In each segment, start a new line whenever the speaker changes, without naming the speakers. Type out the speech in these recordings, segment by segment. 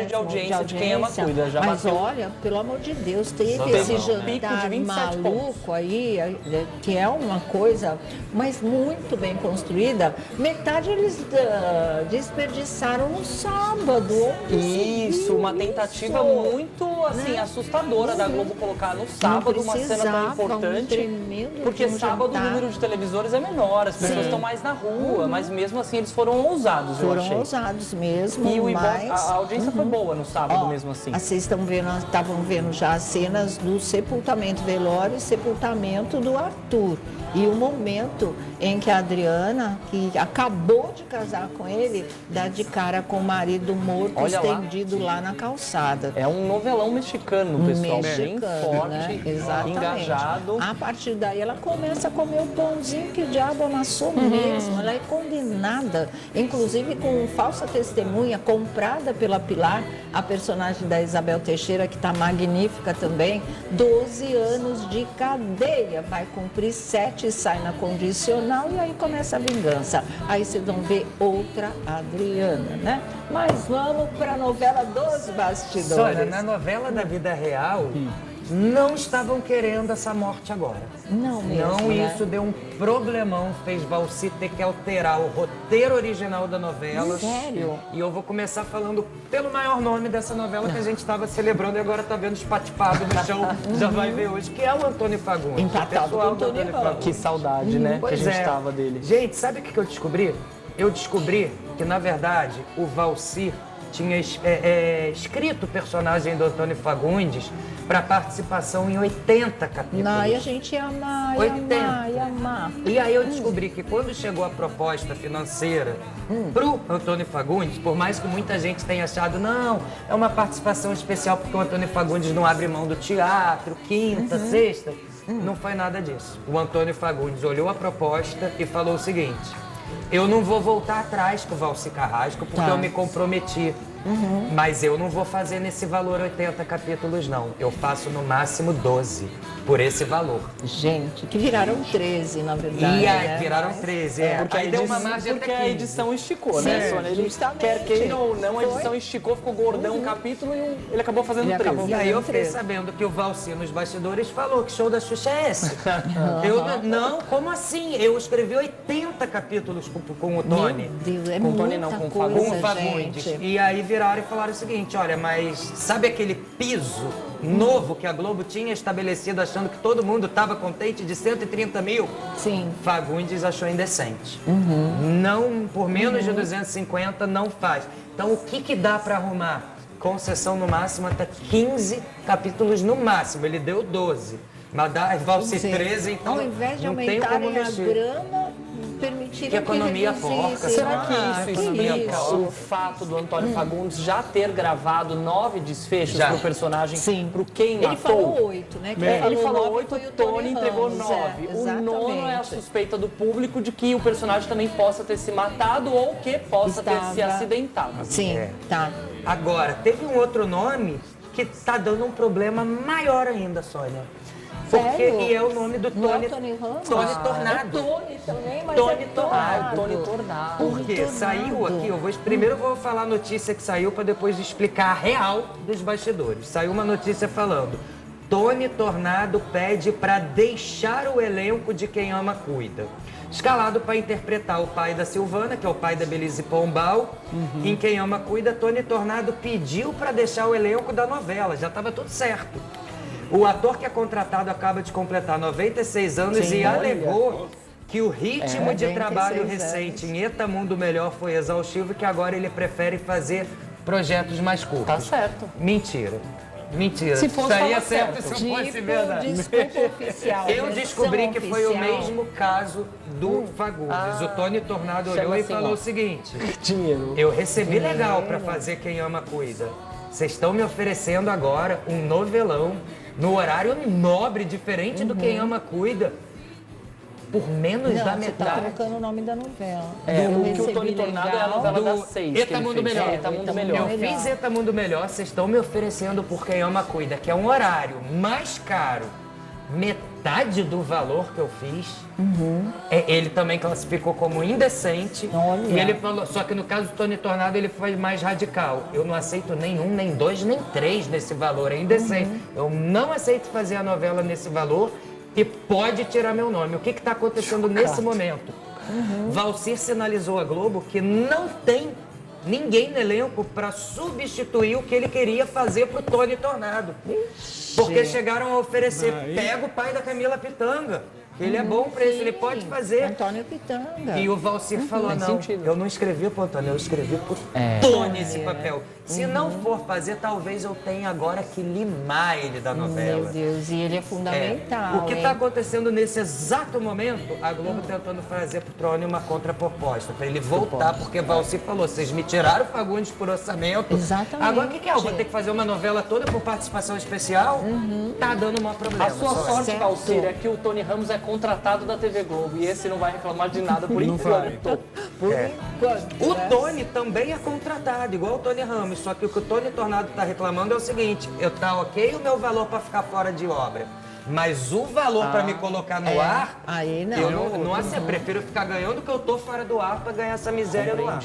de audiência de Quem Ama Cuida. Já
mas
bateu.
olha, pelo amor de Deus, teve
Teve
esse
um pico de
jantar
27
maluco aí, que é uma coisa, mas muito bem construída. Metade eles desperdiçaram no sábado.
Isso, uma tentativa muito assim, assustadora da Globo colocar no sábado uma cena tão importante. Porque sábado o número de televisores é menor, as pessoas estão mais na rua, mas mesmo assim eles foram ousados, eu achei.
Foram ousados mesmo,
E
mas...
a audiência foi boa no sábado mesmo assim.
Vocês estavam vendo já as cenas do sepultamento, velório e sepultamento do Arthur. E o momento em que a Adriana, que acabou de casar com ele, dá de cara com o marido morto,
Olha
estendido lá na calçada.
É um novelão mexicano, pessoal, bem forte,
né? Exatamente.
engajado.
A partir daí ela começa a comer o pãozinho que o diabo amassou mesmo. Ela é condenada, inclusive com falsa testemunha, comprada pela Pilar, a personagem da Isabel Teixeira, que está magnífica também, 12 anos de cadeia. Vai cumprir 7 e sai na condicional e aí começa a vingança. Aí vocês vão ver outra Adriana, né? Mas vamos para a novela dos bastidores.
Sônia, na novela da vida real, não estavam querendo essa morte agora.
Não mesmo,
Não,
né?
isso deu um problemão, fez Valci ter que alterar o roteiro original da novela.
Sério?
E eu vou começar falando pelo maior nome dessa novela que a gente estava celebrando e agora tá vendo espatipado no chão, já vai ver hoje, que é o Antônio Fagundes.
Empatado
o pessoal
com o
do
Antônio Fagundes.
Que saudade, né? Que a
Pois
gente
é.
tava dele.
Gente, sabe o que eu descobri? Eu descobri que, na verdade, o Valci tinha escrito o personagem do Antônio Fagundes para participação em 80 capítulos.
Não, e a gente ia amar, ia
80.
amar, ia amar.
E aí eu descobri que quando chegou a proposta financeira pro Antônio Fagundes, por mais que muita gente tenha achado, não, é uma participação especial porque o Antônio Fagundes não abre mão do teatro, quinta, sexta, não foi nada disso. O Antônio Fagundes olhou a proposta e falou o seguinte: eu não vou voltar atrás com o Valci Carrasco porque eu me comprometi. Mas eu não vou fazer nesse valor 80 capítulos, não. Eu faço no máximo 12 por esse valor.
Gente, que viraram 13, na verdade.
E aí,
né?
viraram
Mas-
13,
Porque,
aí deu uma margem
porque
até
a
15.
edição esticou,
Sim,
né, Sônia? Ele
justamente.
quer queira ou não, a
Foi.
edição esticou, ficou gordão um capítulo e ele acabou fazendo
Ele
13.
acabou
E aí eu fiquei
13.
sabendo que o Valci nos bastidores falou que show da Xuxa é esse. Eu, não, como assim? Eu escrevi 80 capítulos com o Tony.
Meu Deus, é
Com o Tony
muita
não, com o
coisa,
Com o Fagundes.
gente.
E aí viraram e falaram o seguinte: olha, mas sabe aquele piso novo que a Globo tinha estabelecido achando que todo mundo estava contente de 130 mil?
Sim.
Fagundes achou indecente. Não, por menos de 250 não faz. Então o que dá para arrumar? Concessão no máximo até 15 capítulos no máximo. Ele deu 12. Mas vai ser 13, então
ao invés de
não tem como
aumentarem a
mexer.
grana, permitiram
Que economia
reduzisse.
porca.
Será que
Ah,
isso explica o fato do Antônio Fagundes já ter gravado 9 desfechos
Já.
pro personagem,
Sim.
pro Quem
Ele
Matou?
falou 8, né? Quem
Ele falou
nove
8,
foi
o Tony entregou
Ramos,
9. O nono é a
exatamente.
suspeita do público de que o personagem também possa ter se matado ou que possa ter se
Estava-
acidentado.
Sim,
É.
tá.
Agora, teve um outro nome que tá dando um problema maior ainda, Sônia. Porque,
Sério?
e é o nome do
Não é
Tony,
o Tony Ramos?
Tony
É
Tornado.
Tony também, mas
Tony
é
Tornado.
Tony Tornado.
Porque
Tornado.
saiu aqui, primeiro eu vou falar a notícia que saiu para depois explicar a real dos bastidores. Saiu uma notícia falando: Tony Tornado pede para deixar o elenco de Quem Ama Cuida. Escalado para interpretar o pai da Silvana, que é o pai da Belize Pombal. Em Quem Ama Cuida, Tony Tornado pediu para deixar o elenco da novela, já estava tudo certo. O ator que é contratado acaba de completar 96 anos
Sim,
e
olha.
alegou que o ritmo de
96
trabalho
anos.
recente em Eta Mundo Melhor foi exaustivo e que agora ele prefere fazer projetos mais curtos.
Tá certo.
Mentira. Mentira.
Se fosse,
Estaria
tava
certo
certo.
se fosse verdade.
Desculpa oficial.
Eu descobri que foi o
oficial.
mesmo caso do Fagundes. O Tony Tornado olhou
chama
e
assim,
falou
ó.
o seguinte:
Dinheiro.
eu recebi legal para fazer Quem Ama Cuida. Vocês estão me oferecendo agora um novelão no horário nobre, diferente do Quem Ama Cuida, por menos
Não,
da
você tá
metade.
trocando o nome da novela.
É,
Eu
o que o
recebi
Tony Tornado é a
legal.
novela
Do
das 6 que
Eta
ele
Mundo
fez.
Melhor.
Eta Mundo
Eta Mundo
Melhor.
Eu
Melhor.
fiz Eta Mundo Melhor, vocês estão me oferecendo por Quem Ama Cuida, que é um horário mais caro, metade metade do valor que eu fiz. Ele também classificou como indecente.
Olha.
E ele falou, só que no caso do Tony Tornado ele foi mais radical. Eu não aceito nem 1, nem 2, nem 3 nesse valor, é indecente. Eu não aceito fazer a novela nesse valor e pode tirar meu nome. O que está acontecendo nesse momento? Valcir sinalizou à Globo que não tem ninguém no elenco para substituir o que ele queria fazer pro Tony Tornado. Porque chegaram a oferecer, pega o pai da Camila Pitanga. Ele é bom pra isso, ele pode fazer.
Antônio Pitanga.
E o Valcir falou, não, eu não escrevi pro Antônio, eu escrevi pro Tony esse papel. Se não for fazer, talvez eu tenha agora que limar ele da novela.
Meu Deus, e ele é fundamental.
O que está acontecendo nesse exato momento, a Globo tentando fazer pro Tony uma contraproposta, para ele voltar, porque Valcir falou, vocês me tiraram o Fagundes por orçamento.
Exatamente.
Agora o que é? Eu vou ter que fazer uma novela toda por participação especial? Tá dando um maior problema.
A sua sorte,
Certo.
Valcir, é que o Tony Ramos é contratado da TV Globo e esse não vai reclamar de nada por enquanto.
Por enquanto.
O Tony também é contratado, igual o Tony Ramos, só que o Tony Tornado está reclamando é o seguinte, tá ok o meu valor para ficar fora de obra, mas o valor para me colocar no ar,
aí não.
eu não eu prefiro ficar ganhando que eu tô fora do ar para ganhar essa miséria no ar.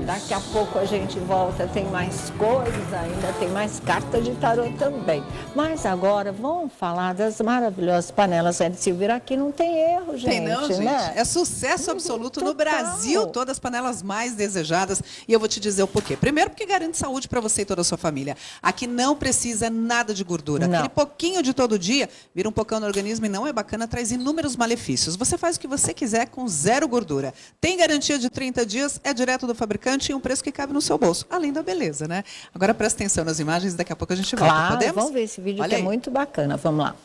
Daqui a pouco a gente volta, tem mais coisas ainda, tem mais carta de tarô também. Mas agora vamos falar das maravilhosas panelas Red Silver. Aqui não tem erro, gente.
Tem não, gente.
Né?
É sucesso absoluto no
Total.
Brasil. Todas as panelas mais desejadas. E eu vou te dizer o porquê. Primeiro, porque garante saúde para você e toda a sua família. Aqui não precisa nada de gordura.
Não.
Aquele pouquinho de todo dia vira um pocão no organismo e não é bacana, traz inúmeros malefícios. Você faz o que você quiser com zero gordura. Tem garantia de 30 dias, é direto do fabricante e um preço que cabe no seu bolso. Além da beleza, né? Agora presta atenção nas imagens, daqui a pouco a gente volta.
Claro,
Podemos?
vamos ver esse vídeo
Olha
que
aí.
é muito bacana. Vamos lá.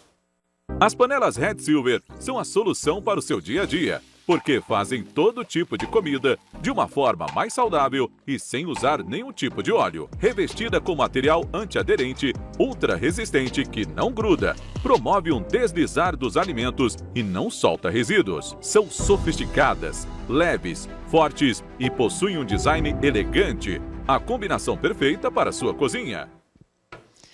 As panelas Red Silver são a solução para o seu dia a dia, porque fazem todo tipo de comida de uma forma mais saudável e sem usar nenhum tipo de óleo. Revestida com material antiaderente, ultra resistente que não gruda, promove um deslizar dos alimentos e não solta resíduos. São sofisticadas, leves, fortes e possuem um design elegante. A combinação perfeita para a sua cozinha.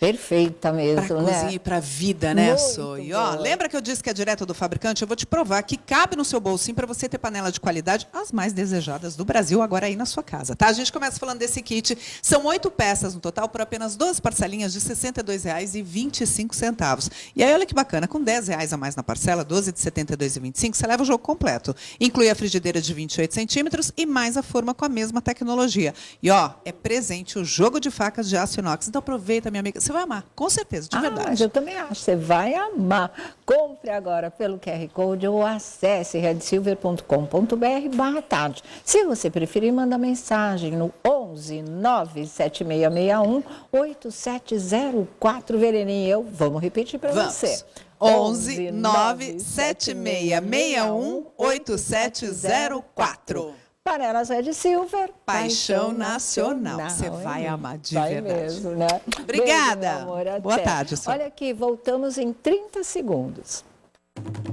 Perfeita mesmo,
Pra
né?
cozinha e pra vida, né,
Muito
Sô? E ó,
boa.
lembra que eu disse que é direto do fabricante? Eu vou te provar que cabe no seu bolsinho para você ter panela de qualidade, as mais desejadas do Brasil, agora aí na sua casa, tá? A gente começa falando desse kit. São 8 peças no total, por apenas 12 parcelinhas de R$ 62,25. E aí, olha que bacana, com R$ 10 a mais na parcela, 12 de R$ 72,25, você leva o jogo completo. Inclui a frigideira de 28 centímetros e mais a forma com a mesma tecnologia. E ó, é presente o jogo de facas de aço inox. Então aproveita, minha amiga. Você vai amar, com certeza, de
Mas
verdade.
eu também acho, você vai amar. Compre agora pelo QR Code ou acesse redsilver.com.br/tarde. Se você preferir, manda mensagem no 11 97661 8704. Verena e eu vamos repetir para
Vamos.
você.
11 97661 8704.
Panelas Red Silver.
Paixão nacional. Você vai amar de
Vai
verdade.
mesmo, né?
Obrigada.
Beijo, meu amor,
Boa
até.
tarde, Sô.
Olha aqui, voltamos em 30 segundos.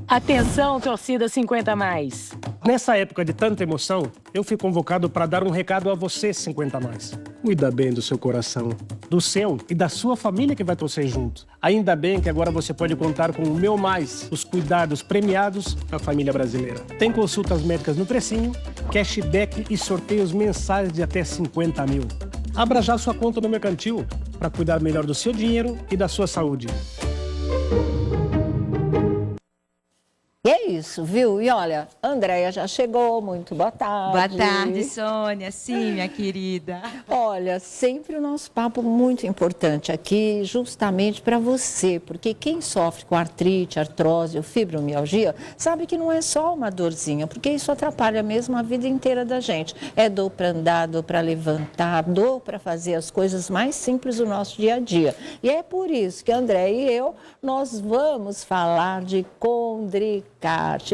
Atenção, torcida 50 a mais.
Nessa época de tanta emoção, eu fui convocado para dar um recado a você, 50 a mais. Cuida bem do seu coração, do seu e da sua família que vai torcer junto. Ainda bem que agora você pode contar com o Meu Mais, os cuidados premiados da família brasileira. Tem consultas médicas no precinho, cashback e sorteios mensais de até 50 mil. Abra já sua conta no Mercantil para cuidar melhor do seu dinheiro e da sua saúde.
E é isso, viu? E olha, a Andréia já chegou, muito boa tarde.
Boa tarde, Sônia. Sim, minha querida.
Olha, sempre o nosso papo muito importante aqui, justamente para você, porque quem sofre com artrite, artrose ou fibromialgia, sabe que não é só uma dorzinha, porque isso atrapalha mesmo a vida inteira da gente. É dor para andar, dor para levantar, dor para fazer as coisas mais simples do nosso dia a dia. E é por isso que a Andréia e eu, nós vamos falar de Condricarte.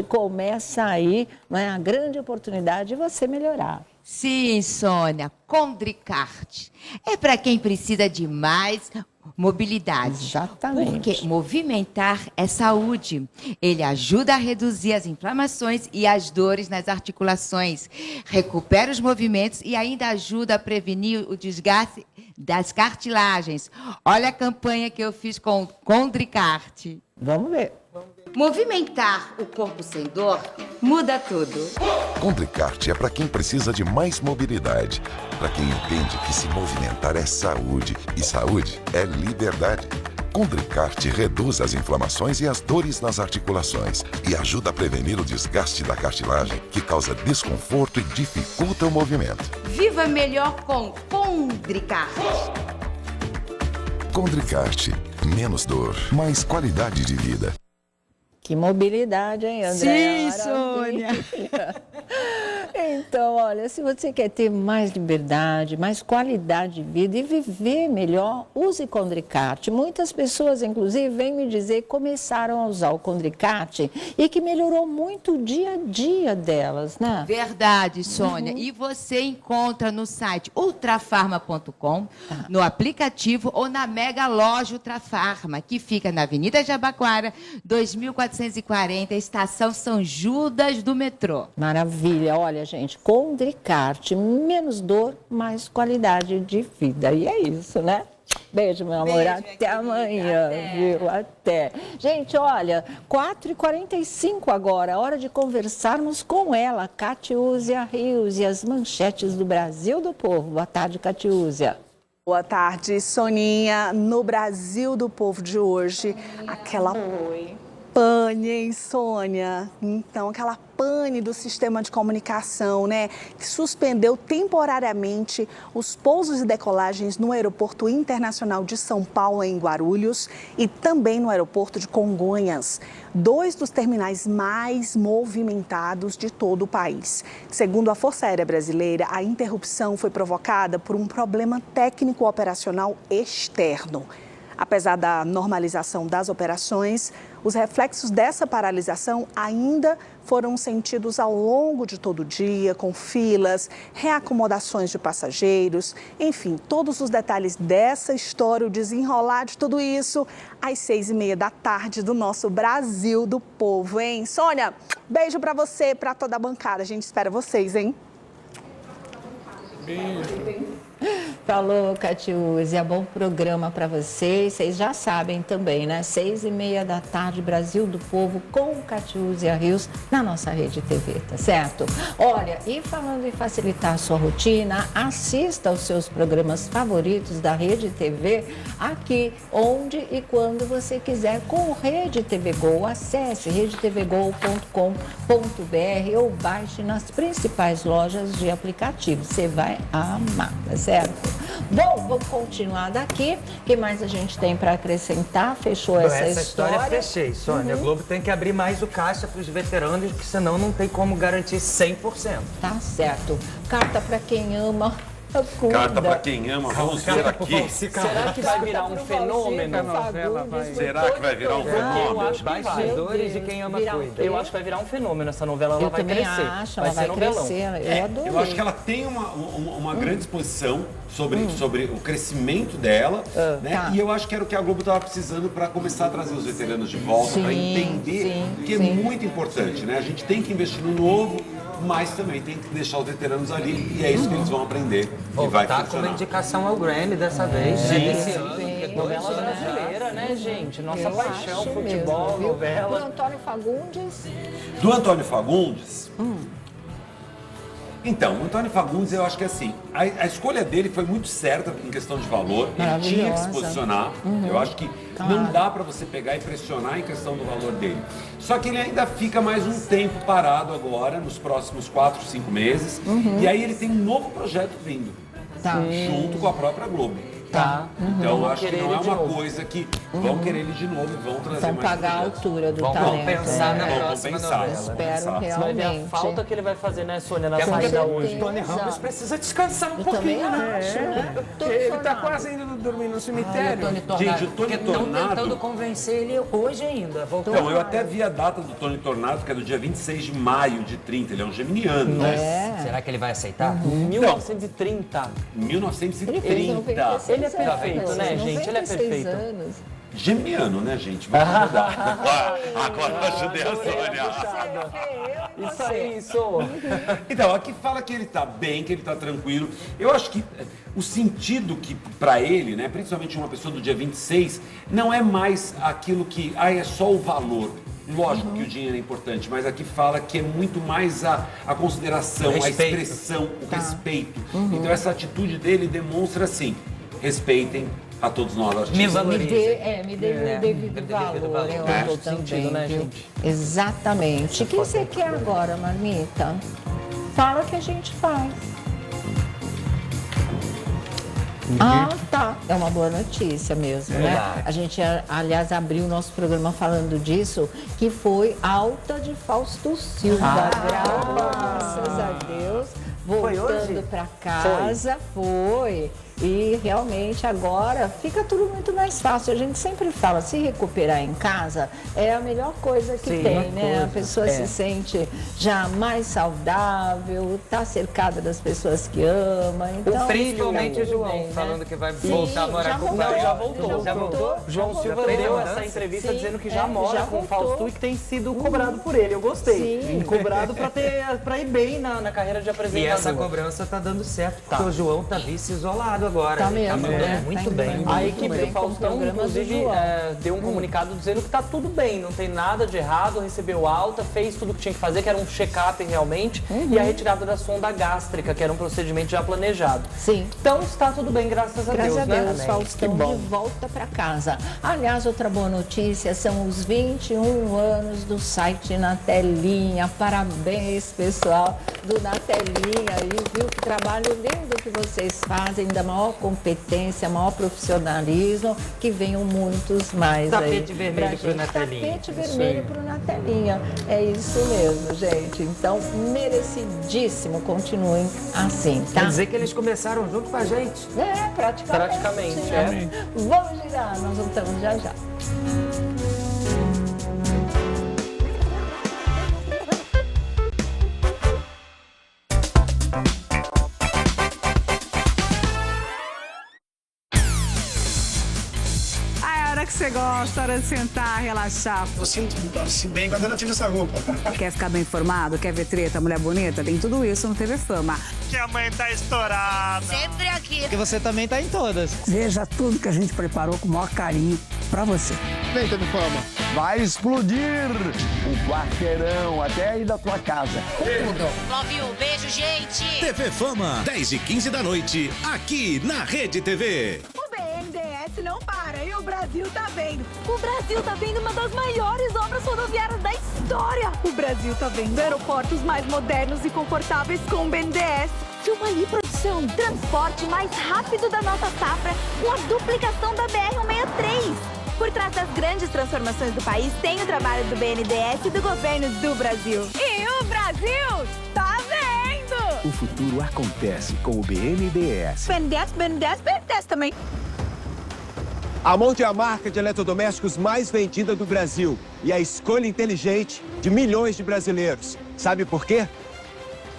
Começa aí, não é, a grande oportunidade de você melhorar.
Sim, Sônia, Condricarte. É para quem precisa de mais mobilidade.
Exatamente.
Porque movimentar é saúde. Ele ajuda a reduzir as inflamações e as dores nas articulações. Recupera os movimentos e ainda ajuda a prevenir o desgaste das cartilagens. Olha a campanha que eu fiz com Condricarte.
Vamos ver.
Movimentar o corpo sem dor muda tudo.
Condricart é para quem precisa de mais mobilidade, para quem entende que se movimentar é saúde e saúde é liberdade. Condricart reduz as inflamações e as dores nas articulações e ajuda a prevenir o desgaste da cartilagem, que causa desconforto e dificulta o movimento.
Viva melhor com Condricart.
Condricart, menos dor, mais qualidade de vida.
Que mobilidade, hein, André?
Sim, Sônia.
Então, olha, se você quer ter mais liberdade, mais qualidade de vida e viver melhor, use Condricart. Muitas pessoas, inclusive, vêm me dizer que começaram a usar o Condricart e que melhorou muito o dia a dia delas, né?
Verdade, Sônia. E você encontra no site ultrafarma.com, no aplicativo ou na mega loja Ultrafarma, que fica na Avenida Jabaquara, 2440, Estação São Judas do metrô.
Maravilha. Olha, gente, Condricart, menos dor, mais qualidade de vida. E é isso, né? Beijo, meu amor. Até amanhã, viu? Até. Gente, olha, 4h45 agora, hora de conversarmos com ela, Catiúzia Rios, e as manchetes do Brasil do Povo. Boa tarde, Catiúzia.
Boa tarde, Soninha. No Brasil do Povo de hoje, aquela pane, hein, Sônia? Então, aquela pane do sistema de comunicação, né? Que suspendeu temporariamente os pousos e decolagens no Aeroporto Internacional de São Paulo, em Guarulhos, e também no Aeroporto de Congonhas, 2 dos terminais mais movimentados de todo o país. Segundo a Força Aérea Brasileira, a interrupção foi provocada por um problema técnico operacional externo. Apesar da normalização das operações, os reflexos dessa paralisação ainda foram sentidos ao longo de todo o dia, com filas, reacomodações de passageiros, enfim, todos os detalhes dessa história, o desenrolar de tudo isso, às 6h30 da tarde do nosso Brasil do Povo, hein? Sônia, beijo pra você, pra toda a bancada. A gente espera vocês, hein?
Beijo. Falou, Catiúzia, bom programa para vocês. Vocês já sabem também, né? 6h30 da tarde, Brasil do Povo, com Catiúzia Rios, na nossa Rede TV, tá certo? Olha, e falando em facilitar a sua rotina, assista aos seus programas favoritos da Rede TV, aqui, onde e quando você quiser, com Rede TV Go. Acesse redetvgo.com.br ou baixe nas principais lojas de aplicativos. Você vai amar, tá certo? Bom, vamos continuar daqui. O que mais a gente tem para acrescentar? Fechou essa história?
Fechei, Sônia. A Globo tem que abrir mais o caixa para os veteranos, porque senão não tem como garantir 100%.
Tá certo. Carta para quem ama.
Carta para quem ama, vamos ver aqui.
Será que vai virar um fenômeno?
Será que vai virar um fenômeno?
Eu acho que vai.
Bastidores de quem ama cuida.
Eu acho que vai virar um fenômeno. Essa novela ela vai crescer.
Vai ser
novelão.
Eu adorei.
Eu acho que ela tem uma grande exposição sobre o crescimento dela, né?
Tá.
E eu acho que era o que a Globo estava precisando para começar a trazer os veteranos de volta, para entender que é muito importante, né? A gente tem que investir no novo, mas também tem que deixar os veteranos ali, e é isso que eles vão aprender e vai
tá
funcionar.
com uma indicação ao Grammy dessa vez, desse ano.
Novela brasileira, né, gente? Nossa paixão, futebol,
mesmo,
novela.
Do Antônio Fagundes.
Do Antônio Fagundes? Então, o Antônio Fagundes, eu acho que assim, a escolha dele foi muito certa em questão de valor. Ele tinha que se posicionar. Eu acho que não dá para você pegar e pressionar em questão do valor dele. Só que ele ainda fica mais um tempo parado agora, nos próximos 4, 5 meses. E aí ele tem um novo projeto vindo, junto com a própria Globo.
Tá.
Então, eu acho que não é uma coisa que vão querer ele de novo e vão trazer
Vão
mais
pagar a
projetos.
altura do
Vão
talento.
pensar na
Vão
próxima
pensar.
novela.
Espero
Você vai ver a
realmente.
falta que ele vai fazer, né, Sônia, na
Porque
saída
o
hoje.
Tony Ramos precisa descansar um
Eu também
pouquinho.
acho, né?
Ele tá quase indo dormir no cemitério.
Gente, o Tony
Estão tentando
Tornado...
convencer ele hoje ainda. Voltou.
Então, eu até vi a data do Tony Tornado, que é do dia 26 de maio de 30. Ele é um geminiano, né?
Será que ele vai aceitar?
1930.
1930.
Ele é perfeito, né, gente? Ele é perfeito.
Anos.
geminiano, né, gente? Vamos ajudar. Agora eu ajudei a Sônia.
Isso aí, isso.
Então, aqui fala que ele tá bem, que ele tá tranquilo. Eu acho que o sentido que pra ele, né, principalmente uma pessoa do dia 26, não é mais aquilo que, é só o valor. Lógico que o dinheiro é importante, mas aqui fala que é muito mais a consideração, a expressão, o respeito. Então essa atitude dele demonstra assim, respeitem a todos nós artistas.
Me valorizem. Me dê o devido valor. Eu também,
sentido, né, gente?
Exatamente. O que você quer agora, Marmita? Fala o que a gente faz. Tá. É uma boa notícia mesmo, né? A gente, aliás, abriu o nosso programa falando disso, que foi alta de Fausto Silva. Graças a Deus. Voltando para casa, foi. E realmente agora fica tudo muito mais fácil. A gente sempre fala, se recuperar em casa é a melhor coisa que tem, né? A pessoa se sente já mais saudável, tá cercada das pessoas que ama. Então,
principalmente o João, falando que vai voltar a morar com o pai.
Já voltou. João Silva deu essa entrevista dizendo que já mora com o Fausto e que tem sido cobrado por ele. Eu gostei. Cobrado pra ir bem na carreira de apresentador.
E essa cobrança tá dando certo, porque o João tá vice-isolado agora.
Tá mesmo,
muito bem.
A equipe do Faustão, inclusive, deu um comunicado dizendo que tá tudo bem, não tem nada de errado, recebeu alta, fez tudo o que tinha que fazer, que era um check-up realmente, e a retirada da sonda gástrica, que era um procedimento já planejado.
Sim.
Então está tudo bem, graças a Deus, né?
Graças a Deus, Faustão de volta para casa. Aliás, outra boa notícia são os 21 anos do site Na Telinha. Parabéns, pessoal do Na Telinha aí, viu? Que trabalho lindo que vocês fazem, da maior competência, maior profissionalismo, que venham muitos mais
tapete
aí.
Vermelho pro Na Telinha.
Tapete vermelho pro Na Telinha. É isso mesmo, gente. Então, merecidíssimo. Continuem assim, tá?
Quer dizer que eles começaram junto com a gente.
Praticamente. Vamos girar, nós voltamos já já.
Que você gosta, hora de sentar, relaxar.
Eu sinto assim, bem quando ela tira essa roupa.
Quer ficar bem informado? Quer ver treta, mulher bonita? Tem tudo isso no TV Fama.
Que a mãe tá estourada.
Sempre aqui.
Porque você também tá em todas.
Veja tudo que a gente preparou com o maior carinho pra você.
Vem, TV Fama.
Vai explodir o quarteirão até aí da tua casa.
Tudo. Love you. Beijo, gente.
TV Fama, 10h15 da noite, aqui na Rede TV.
BNDES não para e o Brasil tá vendo. O Brasil tá vendo uma das maiores obras rodoviárias da história. O Brasil tá vendo aeroportos mais modernos e confortáveis com o BNDES. Filma aí, produção. Transporte mais rápido da nossa safra com a duplicação da BR-163. Por trás das grandes transformações do país tem o trabalho do BNDES e do governo do Brasil. E o Brasil tá vendo!
O futuro acontece com o BNDES.
BNDES também.
A Monte é a marca de eletrodomésticos mais vendida do Brasil e a escolha inteligente de milhões de brasileiros. Sabe por quê?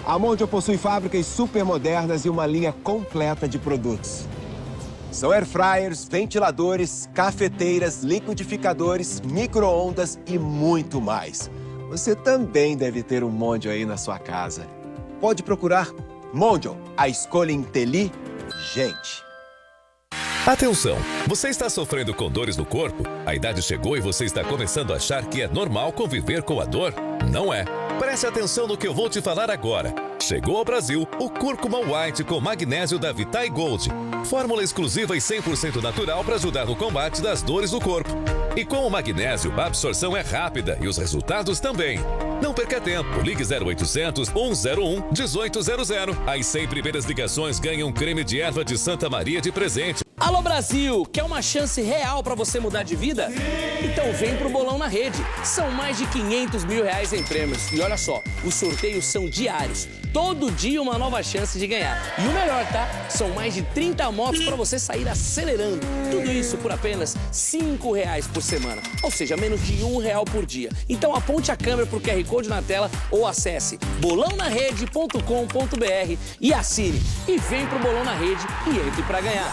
A Monte possui fábricas super modernas e uma linha completa de produtos. São airfryers, ventiladores, cafeteiras, liquidificadores, micro-ondas e muito mais. Você também deve ter um Mondial aí na sua casa. Pode procurar Mondial, a escolha inteligente.
Atenção! Você está sofrendo com dores no corpo? A idade chegou e você está começando a achar que é normal conviver com a dor? Não é. Preste atenção no que eu vou te falar agora. Chegou ao Brasil o Cúrcuma White com magnésio da Vitae Gold. Fórmula exclusiva e 100% natural para ajudar no combate das dores do corpo. E com o magnésio, a absorção é rápida e os resultados também. Não perca tempo, ligue 0800 101 1800. As 100 primeiras ligações ganham um creme de erva de Santa Maria de presente.
Alô Brasil, quer uma chance real para você mudar de vida? Então vem pro Bolão na Rede. São mais de 500 mil reais em prêmios. E olha só, os sorteios são diários. Todo dia uma nova chance de ganhar. E o melhor, tá? São mais de 30 motos para você sair acelerando. Tudo isso por apenas R$5 por semana. Ou seja, menos de R$1 por dia. Então aponte a câmera pro QR Code na tela ou acesse bolãonarede.com.br e assine. E vem pro Bolão na Rede e entre para ganhar.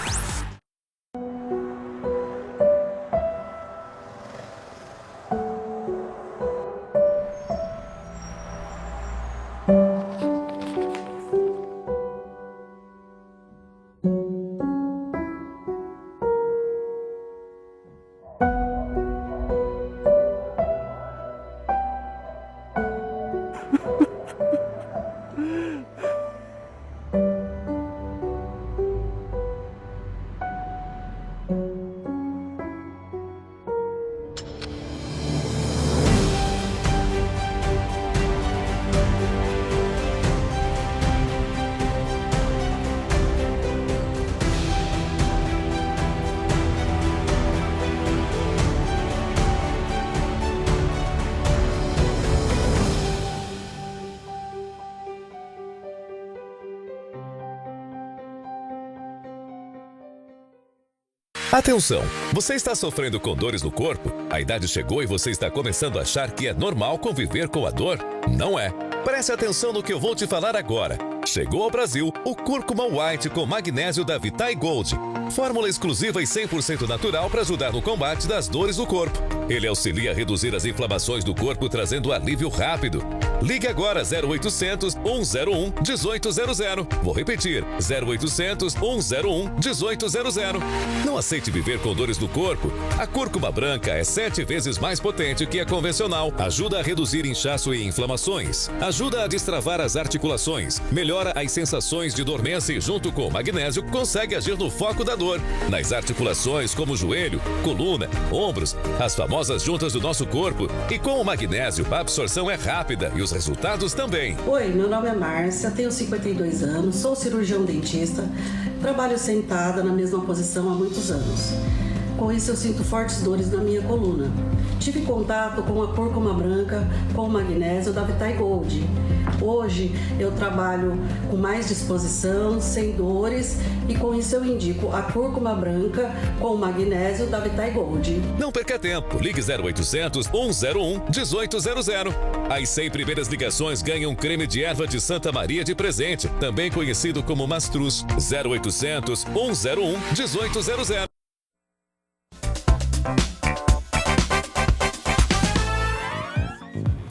Atenção! Você está sofrendo com dores no corpo? A idade chegou e você está começando a achar que é normal conviver com a dor? Não é. Preste atenção no que eu vou te falar agora. Chegou ao Brasil o Cúrcuma White com magnésio da Vitae Gold. Fórmula exclusiva e 100% natural para ajudar no combate das dores do corpo. Ele auxilia a reduzir as inflamações do corpo, trazendo alívio rápido. Ligue agora 0800 101 1800. Vou repetir, 0800 101 1800. Não aceite viver com dores no corpo. A cúrcuma branca é 7 vezes mais potente que a convencional. Ajuda a reduzir inchaço e inflamações. Ajuda a destravar as articulações. Melhora as sensações de dormência e, junto com o magnésio, consegue agir no foco da dor. Nas articulações como joelho, coluna, ombros, as famosas juntas do nosso corpo. E com o magnésio, a absorção é rápida e os resultados também.
Oi, meu nome é Márcia, tenho 52 anos, sou cirurgião dentista, trabalho sentada na mesma posição há muitos anos. Com isso eu sinto fortes dores na minha coluna. Tive contato com a cúrcuma branca com o magnésio da Vitae Gold. Hoje eu trabalho com mais disposição, sem dores, e com isso eu indico a cúrcuma branca com o magnésio da Vitae Gold.
Não perca tempo, ligue 0800 101 1800. As 100 primeiras ligações ganham um creme de erva de Santa Maria de presente, também conhecido como Mastruz. 0800 101 1800.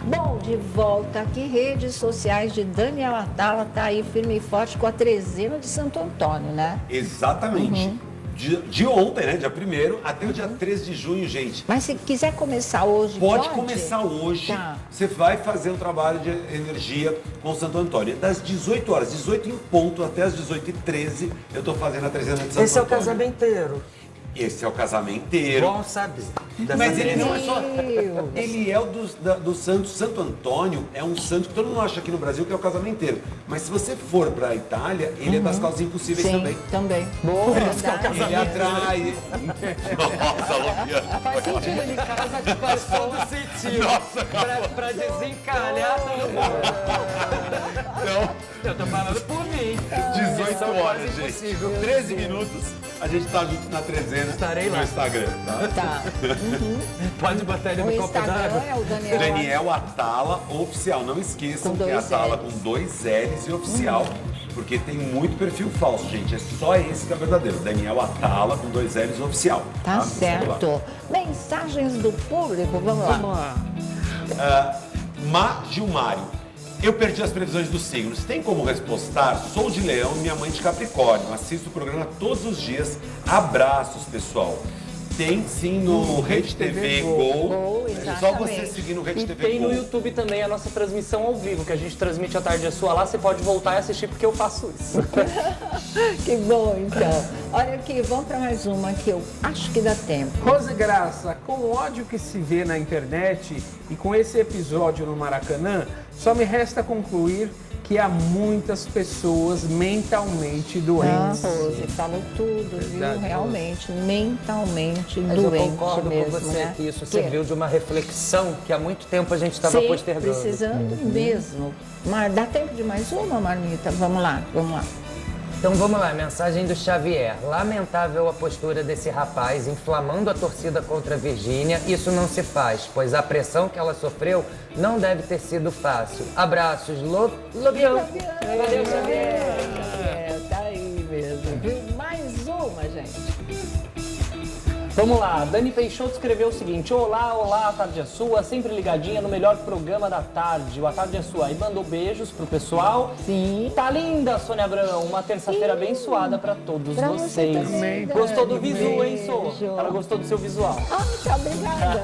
Bom, de volta aqui, redes sociais de Daniel Atala, tá aí firme e forte com a trezena de Santo Antônio, né?
Exatamente. De ontem, né? Dia 1º até o dia 13 de junho, gente.
Mas se quiser começar hoje,
Pode começar hoje.
Tá.
Você vai fazer um trabalho de energia com Santo Antônio. Das 18 horas, 18 em ponto, até as 18h13, eu tô fazendo a trezena de Santo Antônio.
Esse é o casamenteiro.
Esse é o casamenteiro.
Bom saber.
Mas ele não é só... Ele é o do santo. Santo Antônio é um santo que todo mundo acha aqui no Brasil que é o casamenteiro. Mas se você for pra Itália, ele é das causas impossíveis também.
Também.
Boa, ele atrai... Nossa, Luciana.
Faz sentido, ele casa com todo sentido.
Nossa,
pra desencalhar todo mundo.
Não.
Eu tô falando por mim.
18 horas, gente. 13 minutos, a gente tá junto na trezena.
Estarei
no
lá.
Instagram, tá?
Tá.
Pode botar ele no copo d'água.
É o
Daniel Atala Oficial. Não esqueçam que é Atala com 2 L's e oficial. Porque tem muito perfil falso, gente. É só esse que é verdadeiro. Daniel Atala com 2 L's e oficial.
Tá certo. Mensagens do público, vamos lá.
Gilmário. Eu perdi as previsões dos signos. Tem como respostar? Sou de Leão e minha mãe de Capricórnio. Assisto o programa todos os dias. Abraços, pessoal. Tem sim no Rede TV Go. É só você seguir no Rede TV Go.
E tem no YouTube também a nossa transmissão ao vivo, que a gente transmite a Tarde é Sua lá. Você pode voltar e assistir, porque eu faço isso.
Que bom, então. Olha aqui, vamos para mais uma que eu acho que dá tempo.
Rose Graça, com o ódio que se vê na internet e com esse episódio no Maracanã, só me resta concluir que há muitas pessoas mentalmente doentes.
Rose, falou tudo,
Verdade,
viu? Realmente, mentalmente
Mas
doente
eu concordo
mesmo,
com você
né?
que isso serviu de uma reflexão que há muito tempo a gente estava postergando.
Precisando mesmo. Mas dá tempo de mais uma, Marmita? Vamos lá.
Então vamos lá, mensagem do Xavier. Lamentável a postura desse rapaz, inflamando a torcida contra a Virgínia. Isso não se faz, pois a pressão que ela sofreu não deve ter sido fácil. Abraços, Lobião.
Valeu, Xavier. Tá aí mesmo, viu? Mais uma, gente.
Vamos lá, Dani Peixoto escreveu o seguinte: olá, a tarde é sua, sempre ligadinha no melhor programa da tarde, o A Tarde é Sua. E mandou beijos pro pessoal.
Sim.
Tá linda, Sônia Abrão, uma terça-feira abençoada pra todos vocês.
Também,
gostou do
Dani.
visu, hein, Sô? Ela gostou do seu visual.
Tá, obrigada.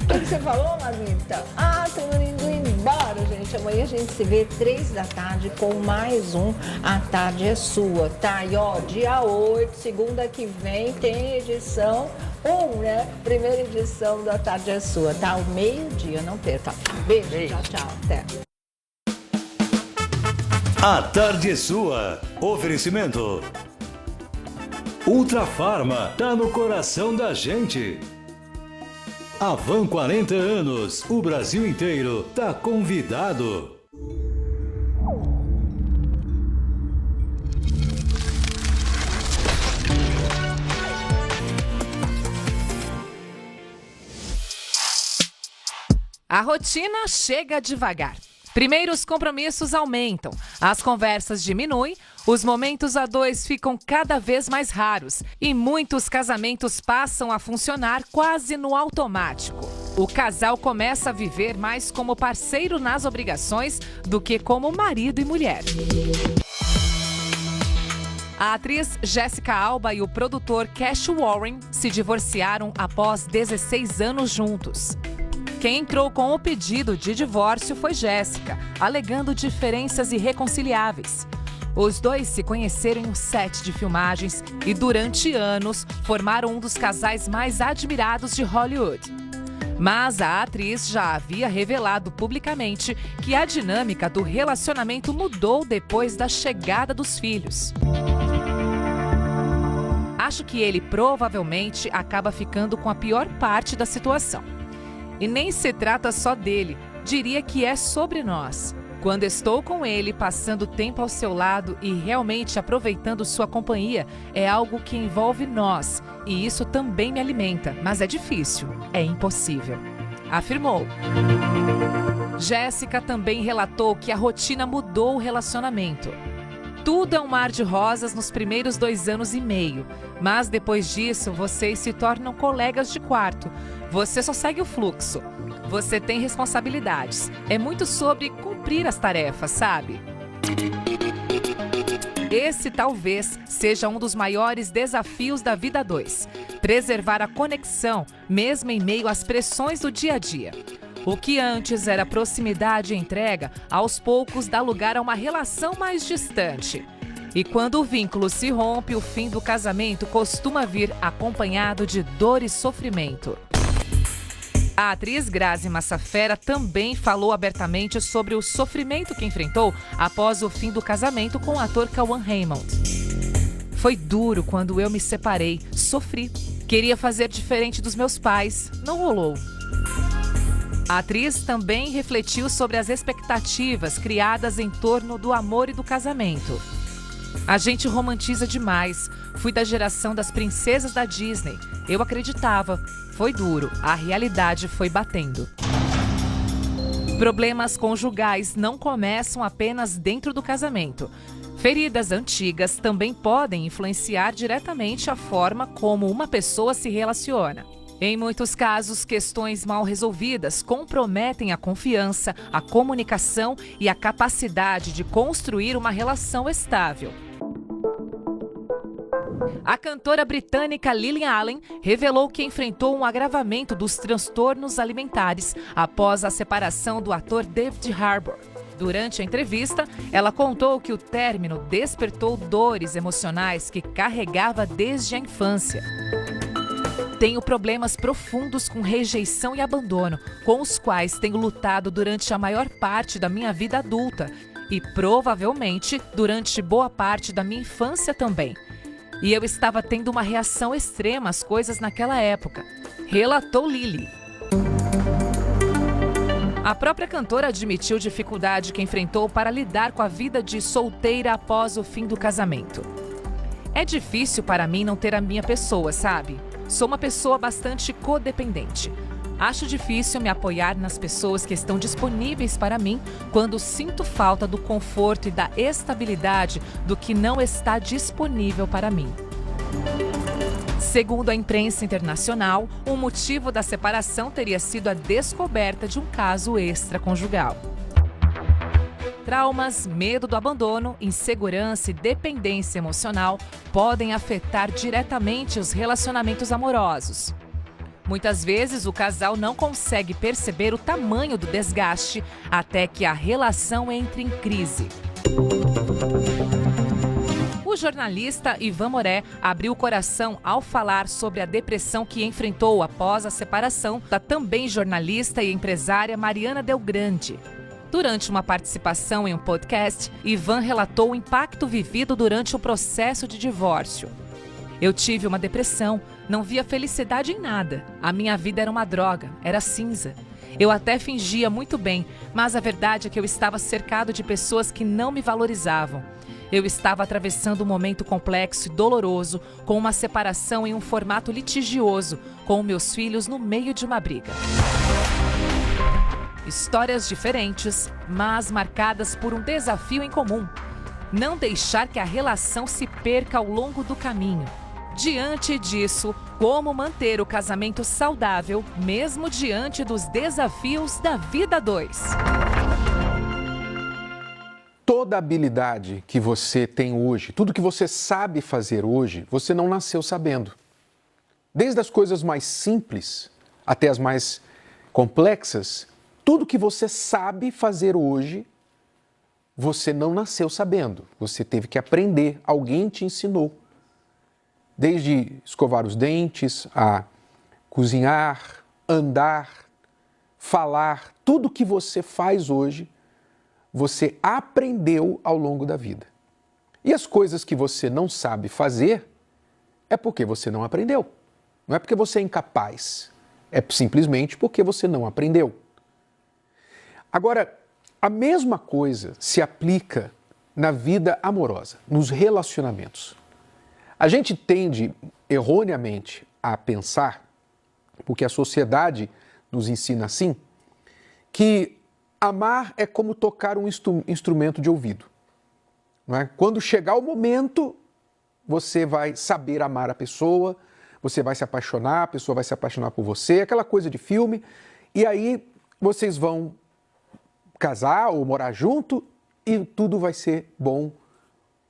O que você falou, Marmita? Estamos indo embora, gente. Amanhã a gente se vê 3 da tarde com mais um A Tarde é Sua, tá? E ó, dia 8, segunda que vem, tem edição 1, né? Primeira edição da Tarde é Sua, tá? Ao meio-dia, não perca. Beijo. Tchau, até.
A Tarde é Sua. Oferecimento. Ultra Farma, tá no coração da gente. Avan 40 anos, o Brasil inteiro tá convidado.
A rotina chega devagar. Primeiro, os compromissos aumentam, as conversas diminuem, os momentos a dois ficam cada vez mais raros e muitos casamentos passam a funcionar quase no automático. O casal começa a viver mais como parceiro nas obrigações do que como marido e mulher. A atriz Jessica Alba e o produtor Cash Warren se divorciaram após 16 anos juntos. Quem entrou com o pedido de divórcio foi Jéssica, alegando diferenças irreconciliáveis. Os dois se conheceram em um set de filmagens e, durante anos, formaram um dos casais mais admirados de Hollywood. Mas a atriz já havia revelado publicamente que a dinâmica do relacionamento mudou depois da chegada dos filhos. Acho que ele provavelmente acaba ficando com a pior parte da situação. E nem se trata só dele, diria que é sobre nós. Quando estou com ele, passando tempo ao seu lado e realmente aproveitando sua companhia, é algo que envolve nós. E isso também me alimenta, mas é difícil, é impossível, afirmou. Jéssica também relatou que a rotina mudou o relacionamento. Tudo é um mar de rosas nos primeiros 2 anos e meio, mas depois disso vocês se tornam colegas de quarto. Você só segue o fluxo. Você tem responsabilidades. É muito sobre cumprir as tarefas, sabe? Esse talvez seja um dos maiores desafios da vida a dois. Preservar a conexão, mesmo em meio às pressões do dia a dia. O que antes era proximidade e entrega, aos poucos dá lugar a uma relação mais distante. E quando o vínculo se rompe, o fim do casamento costuma vir acompanhado de dor e sofrimento. A atriz Grazi Massafera também falou abertamente sobre o sofrimento que enfrentou após o fim do casamento com o ator Cauã Raymond. Foi duro quando eu me separei, sofri. Queria fazer diferente dos meus pais, não rolou. A atriz também refletiu sobre as expectativas criadas em torno do amor e do casamento. A gente romantiza demais. Fui da geração das princesas da Disney. Eu acreditava. Foi duro. A realidade foi batendo. Problemas conjugais não começam apenas dentro do casamento. Feridas antigas também podem influenciar diretamente a forma como uma pessoa se relaciona. Em muitos casos, questões mal resolvidas comprometem a confiança, a comunicação e a capacidade de construir uma relação estável. A cantora britânica Lily Allen revelou que enfrentou um agravamento dos transtornos alimentares após a separação do ator David Harbour. Durante a entrevista, ela contou que o término despertou dores emocionais que carregava desde a infância. Tenho problemas profundos com rejeição e abandono, com os quais tenho lutado durante a maior parte da minha vida adulta e provavelmente durante boa parte da minha infância também. E eu estava tendo uma reação extrema às coisas naquela época, relatou Lily. A própria cantora admitiu dificuldade que enfrentou para lidar com a vida de solteira após o fim do casamento. É difícil para mim não ter a minha pessoa, sabe? Sou uma pessoa bastante codependente. Acho difícil me apoiar nas pessoas que estão disponíveis para mim quando sinto falta do conforto e da estabilidade do que não está disponível para mim. Segundo a imprensa internacional, o motivo da separação teria sido a descoberta de um caso extraconjugal. Traumas, medo do abandono, insegurança e dependência emocional podem afetar diretamente os relacionamentos amorosos. Muitas vezes, o casal não consegue perceber o tamanho do desgaste até que a relação entre em crise. O jornalista Ivan Moré abriu o coração ao falar sobre a depressão que enfrentou após a separação da também jornalista e empresária Mariana Del Grande. Durante uma participação em um podcast, Ivan relatou o impacto vivido durante o processo de divórcio. Eu tive uma depressão, não via felicidade em nada. A minha vida era uma droga, era cinza. Eu até fingia muito bem, mas a verdade é que eu estava cercado de pessoas que não me valorizavam. Eu estava atravessando um momento complexo e doloroso, com uma separação em um formato litigioso, com meus filhos no meio de uma briga. Histórias diferentes, mas marcadas por um desafio em comum: não deixar que a relação se perca ao longo do caminho. Diante disso, como manter o casamento saudável, mesmo diante dos desafios da vida a dois?
Toda habilidade que você tem hoje, tudo que você sabe fazer hoje, você não nasceu sabendo. Desde as coisas mais simples até as mais complexas, tudo que você sabe fazer hoje, você não nasceu sabendo. Você teve que aprender, alguém te ensinou. Desde escovar os dentes, a cozinhar, andar, falar, tudo que você faz hoje, você aprendeu ao longo da vida. E as coisas que você não sabe fazer, é porque você não aprendeu. Não é porque você é incapaz, é simplesmente porque você não aprendeu. Agora, a mesma coisa se aplica na vida amorosa, nos relacionamentos. A gente tende erroneamente a pensar, porque a sociedade nos ensina assim, que amar é como tocar um instrumento de ouvido. Não é? Quando chegar o momento, você vai saber amar a pessoa, você vai se apaixonar, a pessoa vai se apaixonar por você, aquela coisa de filme, e aí vocês vão casar ou morar junto e tudo vai ser bom,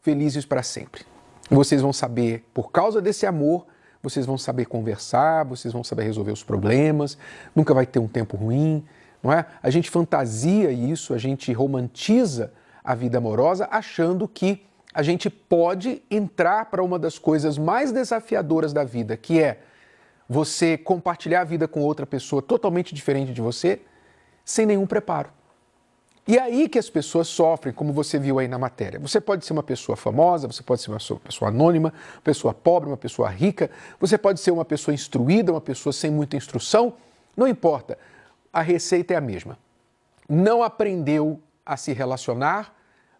felizes para sempre. Vocês vão saber, por causa desse amor, vocês vão saber conversar, vocês vão saber resolver os problemas, nunca vai ter um tempo ruim, não é? A gente fantasia isso, a gente romantiza a vida amorosa achando que a gente pode entrar para uma das coisas mais desafiadoras da vida, que é você compartilhar a vida com outra pessoa totalmente diferente de você, sem nenhum preparo. E é aí que as pessoas sofrem, como você viu aí na matéria. Você pode ser uma pessoa famosa, você pode ser uma pessoa anônima, uma pessoa pobre, uma pessoa rica, você pode ser uma pessoa instruída, uma pessoa sem muita instrução, não importa, a receita é a mesma. Não aprendeu a se relacionar,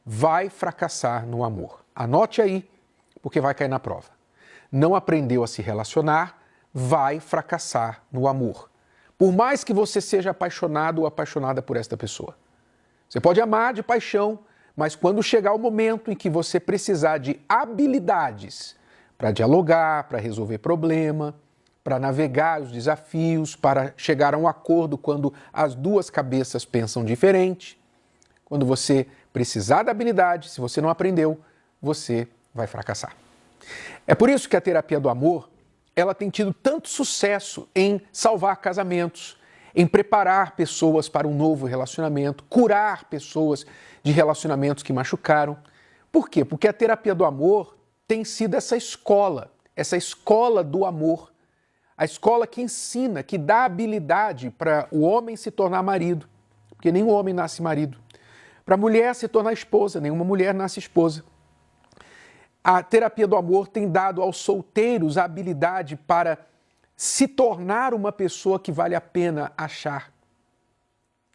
vai fracassar no amor. Anote aí, porque vai cair na prova. Não aprendeu a se relacionar, vai fracassar no amor. Por mais que você seja apaixonado ou apaixonada por esta pessoa. Você pode amar de paixão, mas quando chegar o momento em que você precisar de habilidades para dialogar, para resolver problema, para navegar os desafios, para chegar a um acordo quando as duas cabeças pensam diferente, quando você precisar da habilidade, se você não aprendeu, você vai fracassar. É por isso que a terapia do amor, ela tem tido tanto sucesso em salvar casamentos, em preparar pessoas para um novo relacionamento, curar pessoas de relacionamentos que machucaram. Por quê? Porque a terapia do amor tem sido essa escola do amor, a escola que ensina, que dá habilidade para o homem se tornar marido, porque nenhum homem nasce marido, para a mulher se tornar esposa, nenhuma mulher nasce esposa. A terapia do amor tem dado aos solteiros a habilidade para se tornar uma pessoa que vale a pena achar,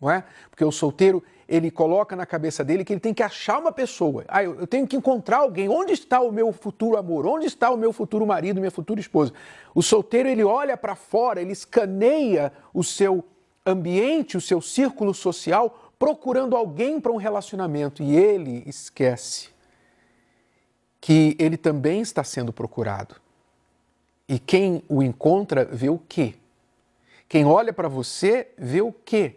não é? Porque o solteiro, ele coloca na cabeça dele que ele tem que achar uma pessoa. Eu tenho que encontrar alguém. Onde está o meu futuro amor? Onde está o meu futuro marido, minha futura esposa? O solteiro, ele olha para fora, ele escaneia o seu ambiente, o seu círculo social, procurando alguém para um relacionamento. E ele esquece que ele também está sendo procurado. E quem o encontra vê o quê? Quem olha para você vê o quê?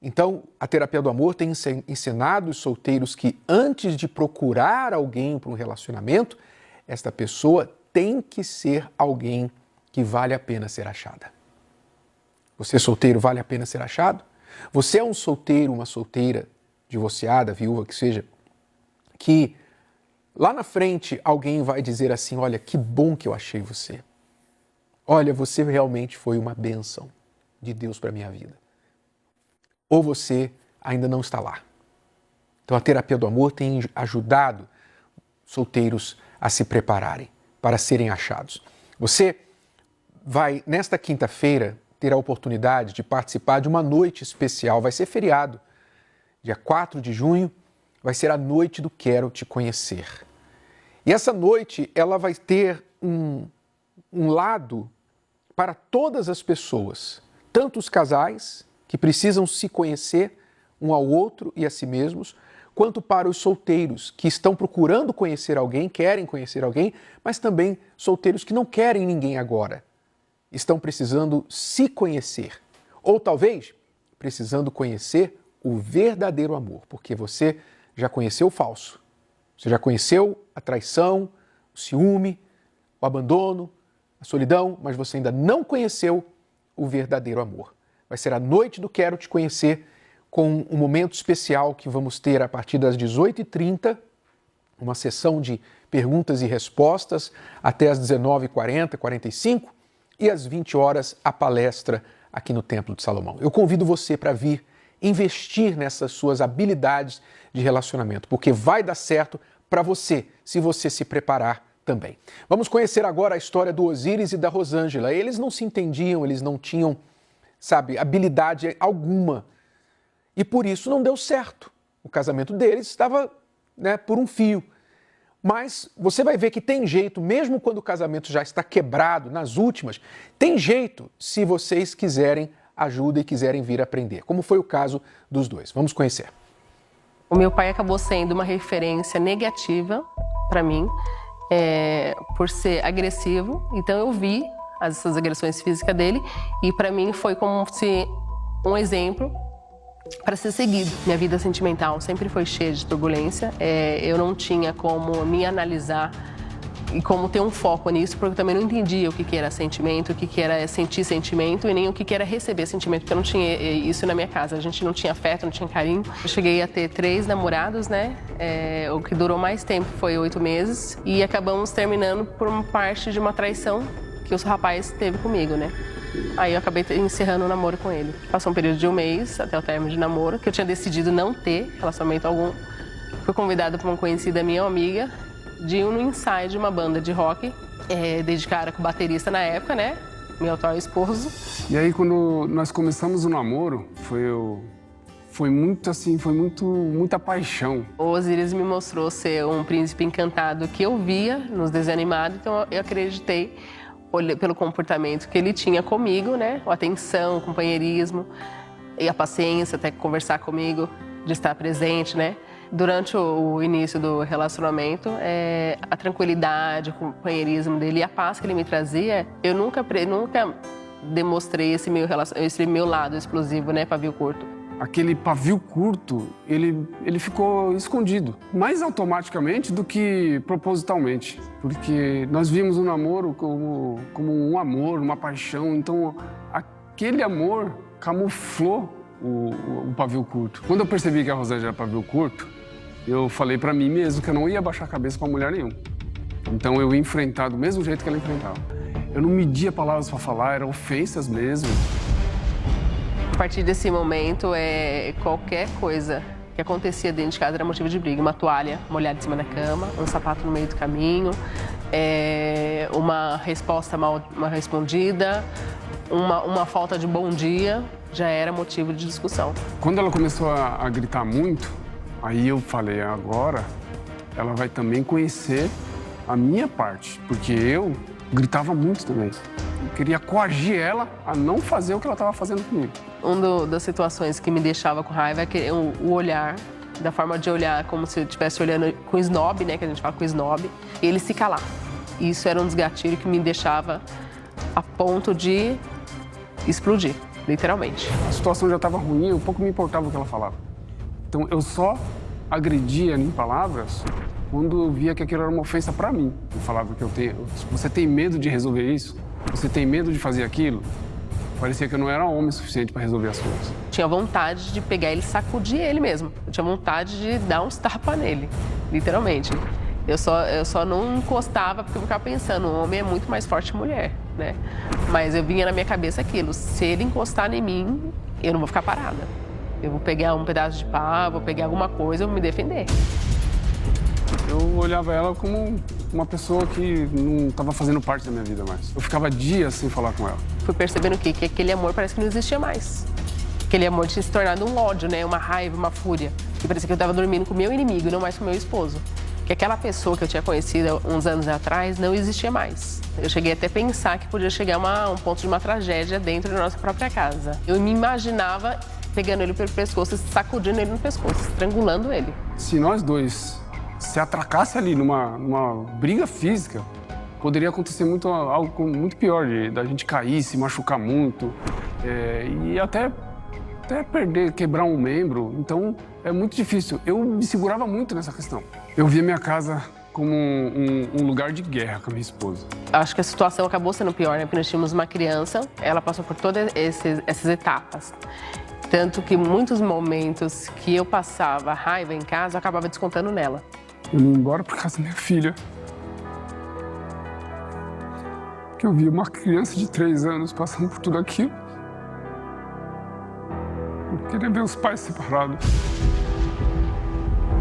Então, a terapia do amor tem ensinado os solteiros que antes de procurar alguém para um relacionamento, esta pessoa tem que ser alguém que vale a pena ser achada. Você, solteiro, vale a pena ser achado? Você é um solteiro, uma solteira, divorciada, viúva, que seja, que lá na frente alguém vai dizer assim, olha, que bom que eu achei você. Olha, você realmente foi uma bênção de Deus para a minha vida. Ou você ainda não está lá. Então a terapia do amor tem ajudado solteiros a se prepararem para serem achados. Você vai, nesta quinta-feira, ter a oportunidade de participar de uma noite especial. Vai ser feriado, dia 4 de junho, vai ser a noite do Quero Te Conhecer. E essa noite, ela vai ter um lado para todas as pessoas, tanto os casais que precisam se conhecer um ao outro e a si mesmos, quanto para os solteiros que estão procurando conhecer alguém, querem conhecer alguém, mas também solteiros que não querem ninguém agora. Estão precisando se conhecer. Ou talvez precisando conhecer o verdadeiro amor, porque você já conheceu o falso. Você já conheceu a traição, o ciúme, o abandono, a solidão, mas você ainda não conheceu o verdadeiro amor. Vai ser a noite do Quero Te Conhecer, com um momento especial que vamos ter a partir das 18h30, uma sessão de perguntas e respostas até as 19h40, 45, e às 20 horas a palestra aqui no Templo de Salomão. Eu convido você para vir investir nessas suas habilidades de relacionamento, porque vai dar certo para você, se você se preparar também. Vamos conhecer agora a história do Osíris e da Rosângela. Eles não se entendiam, eles não tinham, habilidade alguma. E por isso não deu certo. O casamento deles estava, por um fio. Mas você vai ver que tem jeito, mesmo quando o casamento já está quebrado, nas últimas, tem jeito se vocês quiserem ajuda e quiserem vir aprender, como foi o caso dos dois. Vamos conhecer.
O meu pai acabou sendo uma referência negativa para mim, por ser agressivo. Então eu vi essas agressões físicas dele e para mim foi como se um exemplo para ser seguido. Minha vida sentimental sempre foi cheia de turbulência. Eu não tinha como me analisar e como ter um foco nisso, porque eu também não entendia o que era sentimento, o que era sentir sentimento e nem o que era receber sentimento, porque eu não tinha isso na minha casa. A gente não tinha afeto, não tinha carinho. Eu cheguei a ter 3 namorados, o que durou mais tempo foi 8 meses e acabamos terminando por uma parte de uma traição que o rapaz teve comigo, Aí eu acabei encerrando o namoro com ele. Passou um período de 1 mês até o término de namoro, que eu tinha decidido não ter relacionamento algum. Fui convidada por uma conhecida minha, uma amiga, de ir no ensaio de uma banda de rock, dei de cara com o baterista na época, meu atual esposo.
E aí quando nós começamos o namoro, foi muita paixão.
O Osíris me mostrou ser um príncipe encantado que eu via nos desenhos animados, então eu acreditei pelo comportamento que ele tinha comigo, a atenção, o companheirismo e a paciência até conversar comigo, de estar presente, Durante o início do relacionamento, a tranquilidade, o companheirismo dele e a paz que ele me trazia, eu nunca demonstrei esse meu lado explosivo, pavio curto.
Aquele pavio curto, ele ficou escondido, mais automaticamente do que propositalmente, porque nós vimos o namoro como um amor, uma paixão, então aquele amor camuflou o pavio curto. Quando eu percebi que a Rosângela era pavio curto, eu falei pra mim mesmo que eu não ia baixar a cabeça com mulher nenhuma. Então eu ia enfrentar do mesmo jeito que ela enfrentava. Eu não media palavras pra falar, eram ofensas mesmo.
A partir desse momento, qualquer coisa que acontecia dentro de casa era motivo de briga. Uma toalha molhada em cima da cama, um sapato no meio do caminho, uma resposta mal respondida, uma falta de bom dia, já era motivo de discussão.
Quando ela começou a gritar muito, aí eu falei, agora ela vai também conhecer a minha parte, porque eu gritava muito também. Eu queria coagir ela a não fazer o que ela estava fazendo comigo.
Uma das situações que me deixava com raiva é o olhar, da forma de olhar como se eu estivesse olhando com snob, que a gente fala com snob, e ele se calar. Isso era um dos gatilhos que me deixava a ponto de explodir, literalmente.
A situação já estava ruim, eu pouco me importava o que ela falava. Então eu só agredia em palavras quando eu via que aquilo era uma ofensa para mim. Eu falava que você tem medo de resolver isso? Você tem medo de fazer aquilo? Parecia que eu não era homem suficiente para resolver as coisas.
Tinha vontade de pegar ele e sacudir ele mesmo. Eu tinha vontade de dar uns tapas nele, literalmente. Eu só não encostava porque eu ficava pensando, um homem é muito mais forte que mulher, Mas eu vinha na minha cabeça aquilo, se ele encostar em mim, eu não vou ficar parada. Eu vou pegar um pedaço de pau, vou pegar alguma coisa e vou me defender.
Eu olhava ela como uma pessoa que não estava fazendo parte da minha vida mais. Eu ficava dias sem falar com ela.
Fui percebendo o quê? Que aquele amor parece que não existia mais. Aquele amor tinha se tornado um ódio, uma raiva, uma fúria. Que parecia que eu estava dormindo com o meu inimigo e não mais com o meu esposo. que aquela pessoa que eu tinha conhecido uns anos atrás não existia mais. Eu cheguei até a pensar que podia chegar a um ponto de uma tragédia dentro da nossa própria casa. Eu me imaginava pegando ele pelo pescoço e sacudindo ele no pescoço, estrangulando ele.
Se nós dois se atracasse ali numa briga física, poderia acontecer algo muito pior, da gente cair, se machucar muito, e até quebrar um membro. Então, é muito difícil. Eu me segurava muito nessa questão. Eu via minha casa como um lugar de guerra com a minha esposa.
Acho que a situação acabou sendo pior, né? Porque nós tínhamos uma criança, ela passou por todas essas etapas. Tanto que muitos momentos que eu passava raiva em casa, eu acabava descontando nela.
Eu ia embora por causa da minha filha. Que eu via uma criança de 3 anos passando por tudo aquilo. Eu queria ver os pais separados.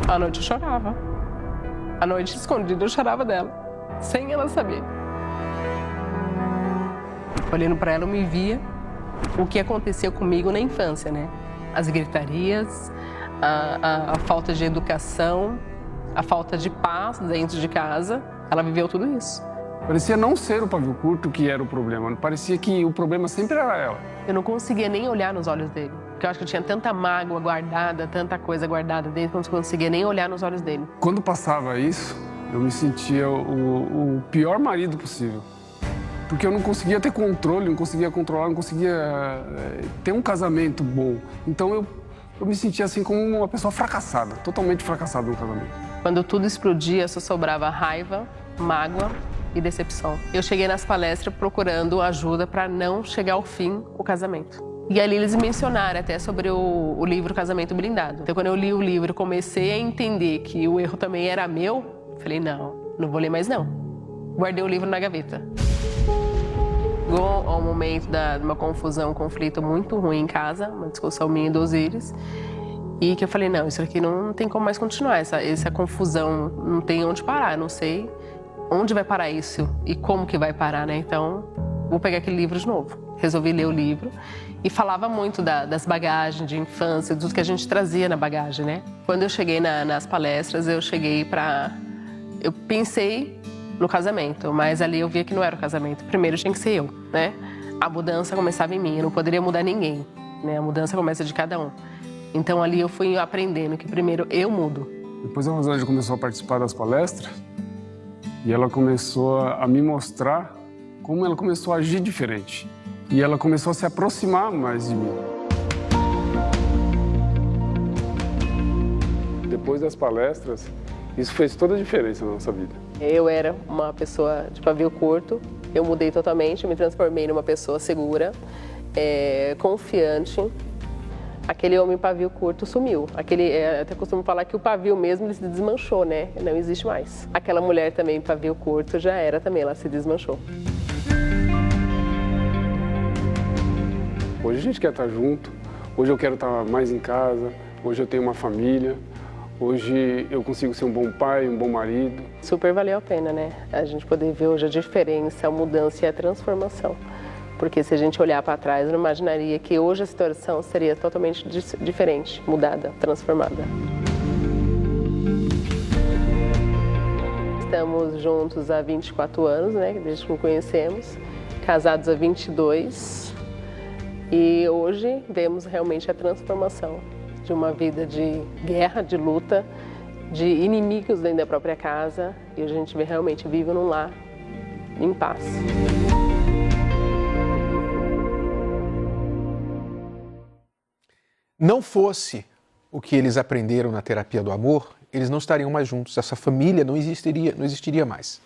À noite eu chorava. À noite, escondida, eu chorava dela. Sem ela saber. Olhando para ela, eu me via o que aconteceu comigo na infância, né? As gritarias, a falta de educação, a falta de paz dentro de casa. Ela viveu tudo isso.
Parecia não ser o pavio curto que era o problema. Parecia que o problema sempre era ela.
Eu não conseguia nem olhar nos olhos dele. Porque eu acho que eu tinha tanta mágoa guardada, tanta coisa guardada dentro, que eu não conseguia nem olhar nos olhos dele.
Quando passava isso, eu me sentia o pior marido possível. Porque eu não conseguia ter controle, não conseguia controlar, não conseguia ter um casamento bom. Então eu me sentia assim como uma pessoa fracassada, totalmente fracassada no casamento.
Quando tudo explodia, só sobrava raiva, mágoa e decepção. Eu cheguei nas palestras procurando ajuda para não chegar ao fim o casamento. E ali eles mencionaram até sobre o livro Casamento Blindado. Então quando eu li o livro, comecei a entender que o erro também era meu, falei, não vou ler mais não. Guardei o livro na gaveta. Chegou ao momento de uma confusão, um conflito muito ruim em casa, uma discussão minha e do Osiris, e que eu falei, não, isso aqui não tem como mais continuar, essa confusão não tem onde parar, não sei onde vai parar isso e como que vai parar, né? Então, vou pegar aquele livro de novo. Resolvi ler o livro e falava muito das bagagens de infância, tudo que a gente trazia na bagagem, né? Quando eu cheguei nas palestras, eu pensei no casamento, mas ali eu via que não era o casamento. Primeiro tinha que ser eu, né? A mudança começava em mim, eu não poderia mudar ninguém, né? A mudança começa de cada um. Então ali eu fui aprendendo que primeiro eu mudo.
Depois a Rosângela começou a participar das palestras e ela começou a me mostrar como ela começou a agir diferente. E ela começou a se aproximar mais de mim. Depois das palestras, isso fez toda a diferença na nossa vida.
Eu era uma pessoa de pavio curto, eu mudei totalmente, me transformei numa pessoa segura, confiante. Aquele homem pavio curto sumiu. Até costumo falar que o pavio mesmo ele se desmanchou, né? Não existe mais. Aquela mulher também pavio curto já era também, ela se desmanchou.
Hoje a gente quer estar junto, hoje eu quero estar mais em casa, hoje eu tenho uma família, hoje eu consigo ser um bom pai, um bom marido.
Super valeu a pena, né? A gente poder ver hoje a diferença, a mudança e a transformação. Porque se a gente olhar para trás, eu não imaginaria que hoje a situação seria totalmente diferente, mudada, transformada. Estamos juntos há 24 anos, né? Desde que nos conhecemos, casados há 22. E hoje vemos realmente a transformação de uma vida de guerra, de luta, de inimigos dentro da própria casa. E hoje a gente realmente vive num lar em paz.
Não fosse o que eles aprenderam na terapia do amor, eles não estariam mais juntos, essa família não existiria mais.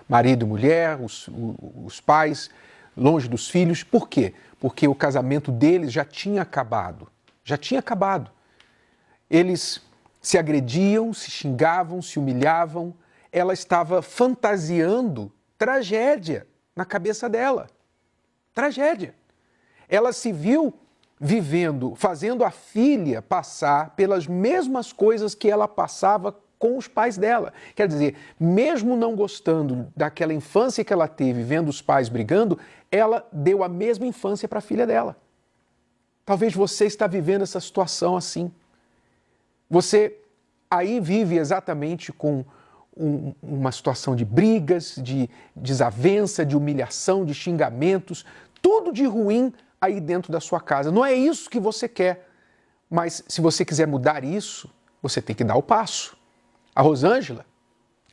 Marido e mulher, os pais, longe dos filhos. Por quê? Porque o casamento deles já tinha acabado. Já tinha acabado. Eles se agrediam, se xingavam, se humilhavam. Ela estava fantasiando tragédia na cabeça dela. Tragédia. Ela se viu vivendo, fazendo a filha passar pelas mesmas coisas que ela passava com os pais dela. Quer dizer, mesmo não gostando daquela infância que ela teve, vendo os pais brigando, ela deu a mesma infância para a filha dela. Talvez você está vivendo essa situação assim. Você aí vive exatamente com uma situação de brigas, de desavença, de humilhação, de xingamentos, tudo de ruim aí dentro da sua casa. Não é isso que você quer, mas se você quiser mudar isso, você tem que dar o passo. A Rosângela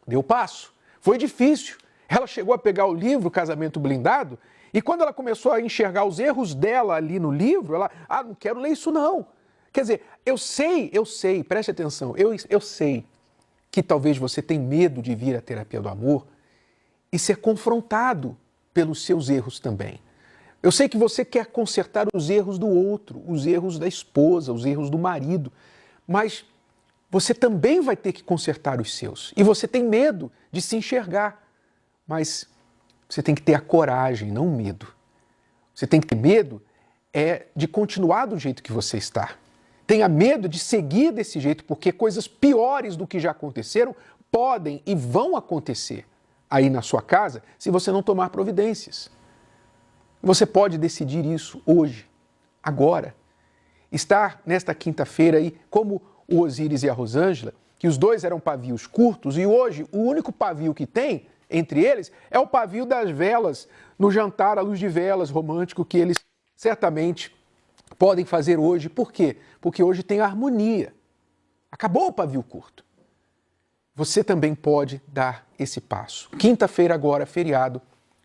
deu o passo. Foi difícil. Ela chegou a pegar o livro Casamento Blindado e quando ela começou a enxergar os erros dela ali no livro, ela, não quero ler isso não. Quer dizer, eu sei, preste atenção, eu sei que talvez você tenha medo de vir à terapia do amor e ser confrontado pelos seus erros também. Eu sei que você quer consertar os erros do outro, os erros da esposa, os erros do marido, mas você também vai ter que consertar os seus. E você tem medo de se enxergar, mas você tem que ter a coragem, não o medo. Você tem que ter medo de continuar do jeito que você está. Tenha medo de seguir desse jeito, porque coisas piores do que já aconteceram podem e vão acontecer aí na sua casa se você não tomar providências. Você pode decidir isso hoje, agora. Estar nesta quinta-feira aí, como o Osíris e a Rosângela, que os dois eram pavios curtos e hoje o único pavio que tem entre eles é o pavio das velas no jantar à luz de velas romântico que eles certamente podem fazer hoje. Por quê? Porque hoje tem harmonia. Acabou o pavio curto. Você também pode dar esse passo. Quinta-feira agora, feriado,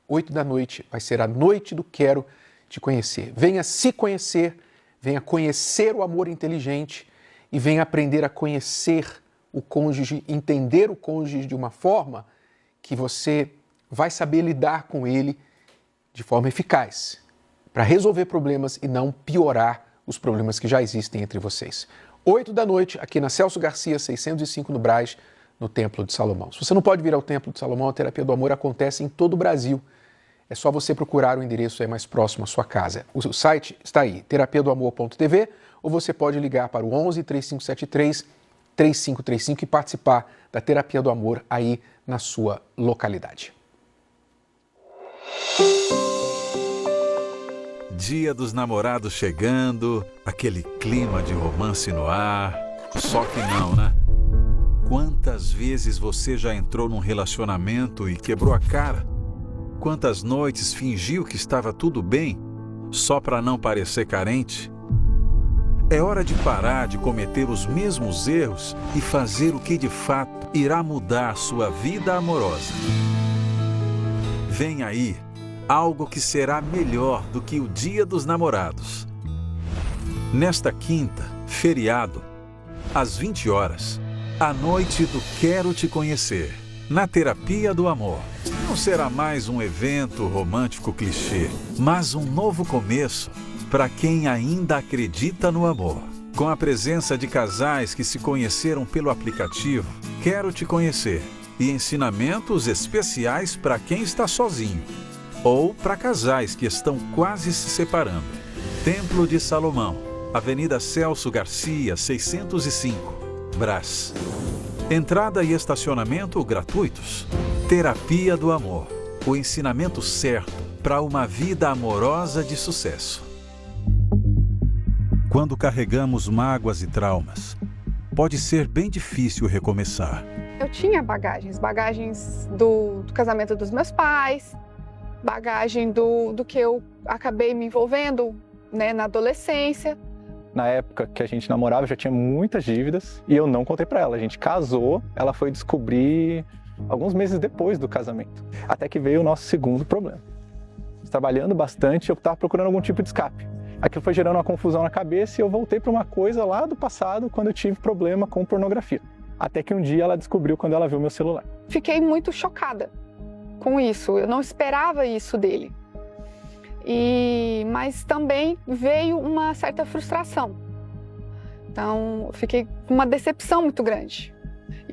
8 da noite, vai ser a noite do Quero Te Conhecer. Venha se conhecer, venha conhecer o amor inteligente e venha aprender a conhecer o cônjuge, entender o cônjuge de uma forma que você vai saber lidar com ele de forma eficaz, para resolver problemas e não piorar os problemas que já existem entre vocês. 8 da noite, aqui na Celso Garcia, 605 no Brás, no Templo de Salomão. Se você não pode vir ao Templo de Salomão, a Terapia do Amor acontece em todo o Brasil. É só você procurar o endereço aí mais próximo à sua casa. O site está aí, terapiadoamor.tv, ou você pode ligar para o 11 3573 3535 e participar da Terapia do Amor aí na sua localidade.
Dia dos Namorados chegando, aquele clima de romance no ar. Só que não, né? Quantas vezes você já entrou num relacionamento e quebrou a cara? Quantas noites fingiu que estava tudo bem só para não parecer carente? É hora de parar de cometer os mesmos erros e fazer o que de fato irá mudar sua vida amorosa. Vem aí algo que será melhor do que o Dia dos Namorados. Nesta quinta, feriado, às 20 horas, a noite do Quero Te Conhecer, na Terapia do Amor. Não será mais um evento romântico clichê, mas um novo começo para quem ainda acredita no amor. Com a presença de casais que se conheceram pelo aplicativo Quero Te Conhecer e ensinamentos especiais para quem está sozinho ou para casais que estão quase se separando. Templo de Salomão, Avenida Celso Garcia, 605, Brás. Entrada e estacionamento gratuitos. Terapia do Amor, o ensinamento certo para uma vida amorosa de sucesso. Quando carregamos mágoas e traumas, pode ser bem difícil recomeçar.
Eu tinha bagagens do casamento dos meus pais, bagagem do que eu acabei me envolvendo, né, na adolescência.
Na época que a gente namorava, eu já tinha muitas dívidas e eu não contei pra ela. A gente casou, ela foi descobrir alguns meses depois do casamento. Até que veio o nosso segundo problema. Trabalhando bastante, eu estava procurando algum tipo de escape. Aquilo foi gerando uma confusão na cabeça e eu voltei para uma coisa lá do passado, quando eu tive problema com pornografia. Até que um dia ela descobriu quando ela viu meu celular.
Fiquei muito chocada com isso, eu não esperava isso dele. Mas também veio uma certa frustração. Então, eu fiquei com uma decepção muito grande.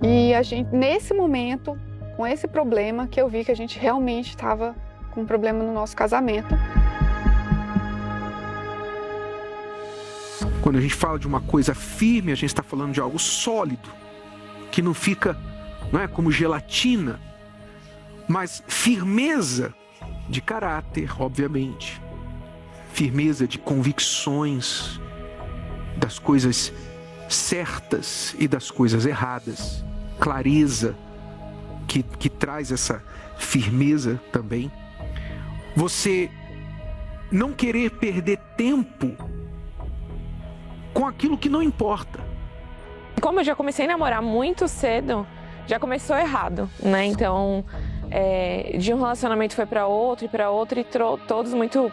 E a gente, nesse momento, com esse problema, que eu vi que a gente realmente estava com um problema no nosso casamento.
Quando a gente fala de uma coisa firme, a gente está falando de algo sólido, que não fica, não é, como gelatina, mas firmeza de caráter, obviamente, firmeza de convicções das coisas certas e das coisas erradas, clareza que traz essa firmeza também. Você não querer perder tempo com aquilo que não importa.
Como eu já comecei a namorar muito cedo, já começou errado, né? Então, de um relacionamento foi para outro e todos muito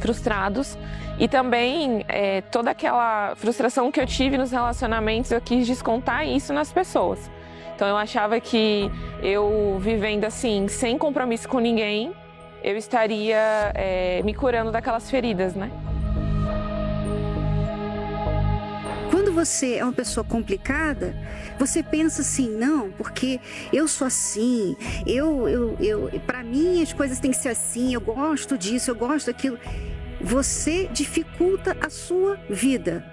frustrados. E também toda aquela frustração que eu tive nos relacionamentos, eu quis descontar isso nas pessoas. Então eu achava que eu vivendo assim, sem compromisso com ninguém, eu estaria me curando daquelas feridas, né?
Quando você é uma pessoa complicada, você pensa assim, não, porque eu sou assim, para mim as coisas têm que ser assim, eu gosto disso, eu gosto daquilo. Você dificulta a sua vida.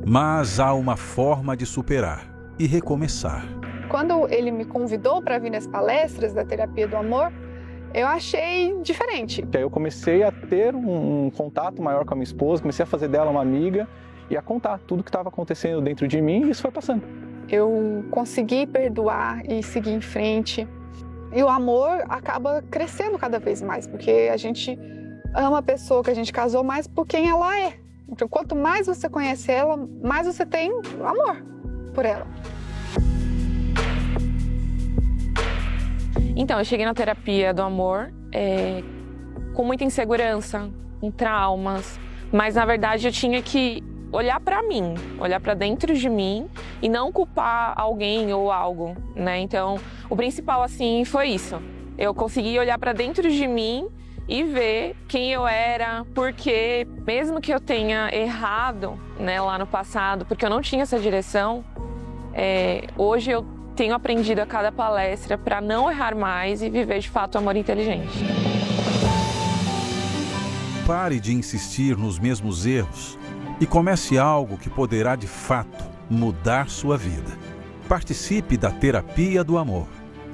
Mas há uma forma de superar e recomeçar.
Quando ele me convidou para vir nas palestras da terapia do amor, eu achei diferente.
Aí eu comecei a ter um contato maior com a minha esposa, comecei a fazer dela uma amiga e a contar tudo que estava acontecendo dentro de mim e isso foi passando.
Eu consegui perdoar e seguir em frente. E o amor acaba crescendo cada vez mais, porque a gente ama a pessoa que a gente casou mais por quem ela é. Então, quanto mais você conhece ela, mais você tem amor por ela.
Então, eu cheguei na terapia do amor com muita insegurança, com traumas, mas na verdade eu tinha que olhar para mim, olhar para dentro de mim e não culpar alguém ou algo, né? Então, o principal assim foi isso. Eu consegui olhar para dentro de mim e ver quem eu era, porque mesmo que eu tenha errado, né, lá no passado, porque eu não tinha essa direção, hoje eu tenho aprendido a cada palestra para não errar mais e viver de fato o amor inteligente.
Pare de insistir nos mesmos erros e comece algo que poderá de fato mudar sua vida. Participe da Terapia do Amor.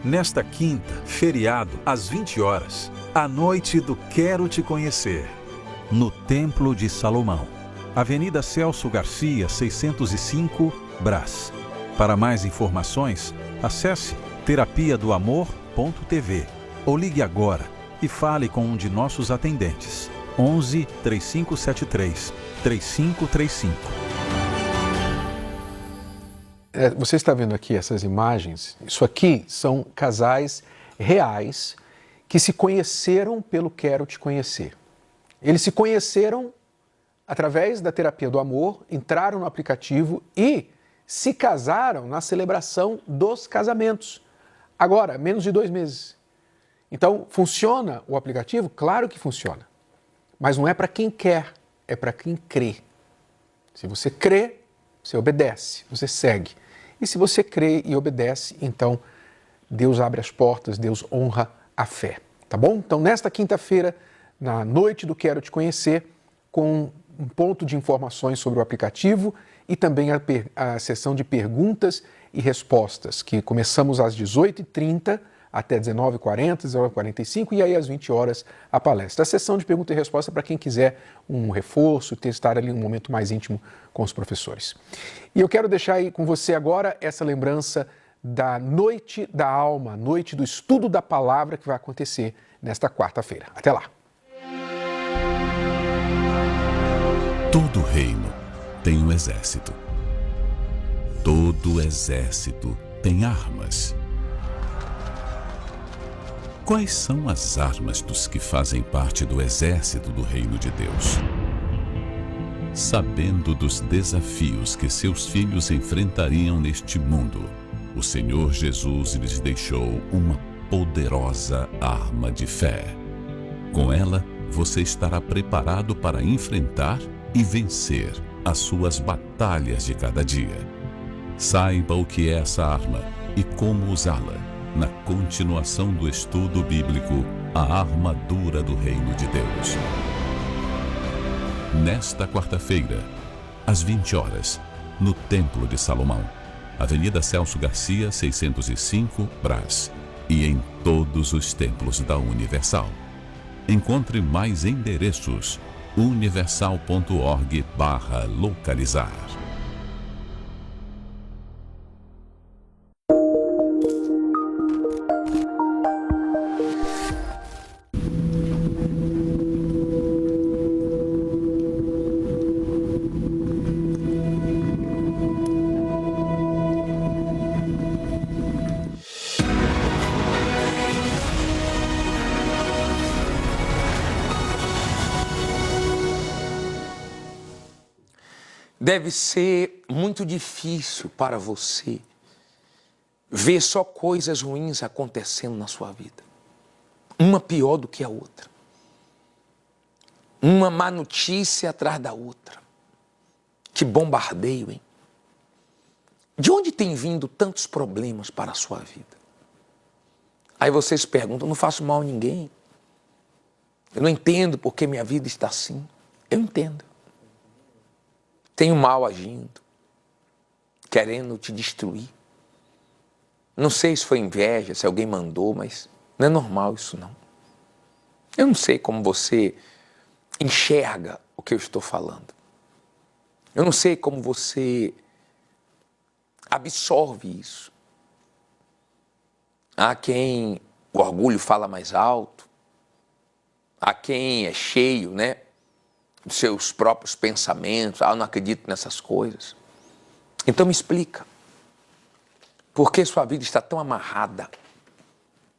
Nesta quinta, feriado, às 20 horas, a noite do Quero Te Conhecer, no Templo de Salomão, Avenida Celso Garcia, 605, Brás. Para mais informações, acesse terapiadoamor.tv ou ligue agora e fale com um de nossos atendentes. 11 3573 3535.
Você está vendo aqui essas imagens? Isso aqui são casais reais que se conheceram pelo Quero Te Conhecer. Eles se conheceram através da terapia do amor, entraram no aplicativo e se casaram na celebração dos casamentos. Agora, menos de 2 meses. Então, funciona o aplicativo? Claro que funciona. Mas não é para quem quer, é para quem crê. Se você crê, você obedece, você segue. E se você crê e obedece, então Deus abre as portas, Deus honra a fé. Tá bom? Então, nesta quinta-feira, na noite do Quero Te Conhecer, com um ponto de informações sobre o aplicativo e também a sessão de perguntas e respostas, que começamos às 18h30 até 19h40, 19h45 e aí às 20 horas a palestra. A sessão de pergunta e resposta para quem quiser um reforço, testar ali um momento mais íntimo com os professores. E eu quero deixar aí com você agora essa lembrança da Noite da Alma, noite do estudo da palavra que vai acontecer nesta quarta-feira. Até lá!
Todo reino tem um exército. Todo exército tem armas. Quais são as armas dos que fazem parte do exército do Reino de Deus? Sabendo dos desafios que seus filhos enfrentariam neste mundo, o Senhor Jesus lhes deixou uma poderosa arma de fé. Com ela, você estará preparado para enfrentar e vencer as suas batalhas de cada dia. Saiba o que é essa arma e como usá-la na continuação do estudo bíblico A Armadura do Reino de Deus. Nesta quarta-feira, às 20 horas, no Templo de Salomão, Avenida Celso Garcia, 605, Brás, e em todos os templos da Universal. Encontre mais endereços universal.org/localizar.
Deve ser muito difícil para você ver só coisas ruins acontecendo na sua vida. Uma pior do que a outra. Uma má notícia atrás da outra. Que bombardeio, hein? De onde tem vindo tantos problemas para a sua vida? Aí vocês perguntam, não faço mal a ninguém. Eu não entendo porque minha vida está assim. Eu entendo. Tem o mal agindo, querendo te destruir. Não sei se foi inveja, se alguém mandou, mas não é normal isso não. Eu não sei como você enxerga o que eu estou falando. Eu não sei como você absorve isso. Há quem o orgulho fala mais alto, há quem é cheio, né, dos seus próprios pensamentos, eu não acredito nessas coisas. Então me explica, por que sua vida está tão amarrada,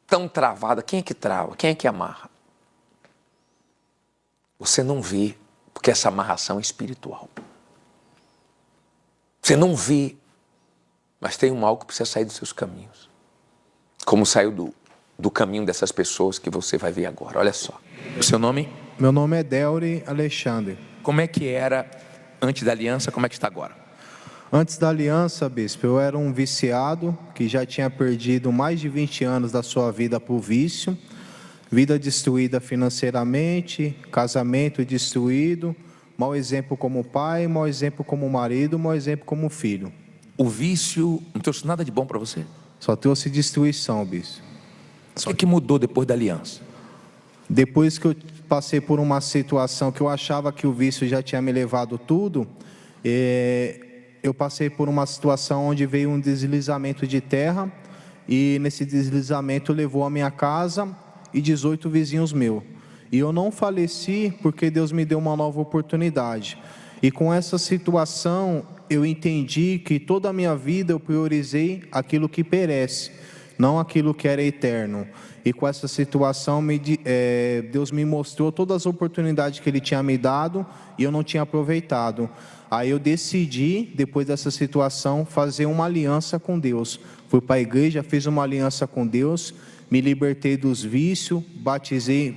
tão travada? Quem é que trava? Quem é que amarra? Você não vê, porque essa amarração é espiritual. Você não vê, mas tem um mal que precisa sair dos seus caminhos. Como saiu do caminho dessas pessoas que você vai ver agora. Olha só. O seu nome?
Meu nome é Delry Alexandre.
Como é que era antes da aliança, como é que está agora?
Antes da aliança, bispo, eu era um viciado que já tinha perdido mais de 20 anos da sua vida por vício. Vida destruída financeiramente, casamento destruído, mau exemplo como pai, mau exemplo como marido, mau exemplo como filho.
O vício não trouxe nada de bom para você?
Só trouxe destruição, bispo.
O que mudou depois da aliança?
Depois que eu passei por uma situação que eu achava que o vício já tinha me levado tudo, eu passei por uma situação onde veio um deslizamento de terra e nesse deslizamento levou a minha casa e 18 vizinhos meus. E eu não faleci porque Deus me deu uma nova oportunidade. E com essa situação eu entendi que toda a minha vida eu priorizei aquilo que perece, não aquilo que era eterno. E com essa situação Deus me mostrou todas as oportunidades que Ele tinha me dado e eu não tinha aproveitado. Aí eu decidi, depois dessa situação, fazer uma aliança com Deus. Fui para a igreja, fiz uma aliança com Deus, me libertei dos vícios,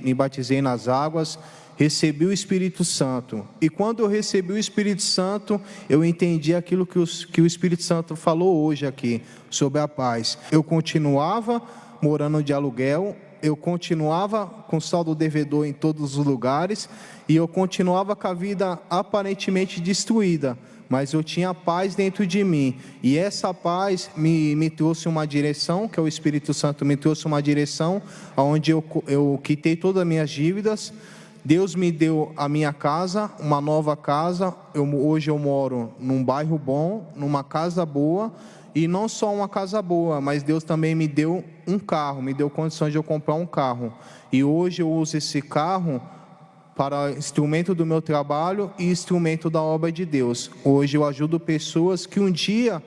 me batizei nas águas, recebi o Espírito Santo. E quando eu recebi o Espírito Santo, eu entendi aquilo que o Espírito Santo falou hoje aqui, sobre a paz. Eu continuava morando de aluguel, eu continuava com saldo devedor em todos os lugares, e eu continuava com a vida aparentemente destruída, mas eu tinha paz dentro de mim, e essa paz me trouxe uma direção, que é o Espírito Santo me trouxe uma direção, onde eu quitei todas as minhas dívidas. Deus me deu a minha casa, uma nova casa. Hoje eu moro num bairro bom, numa casa boa, e não só uma casa boa, mas Deus também me deu um carro, me deu condições de eu comprar um carro, e hoje eu uso esse carro para instrumento do meu trabalho e instrumento da obra de Deus. Hoje eu ajudo pessoas que um dia,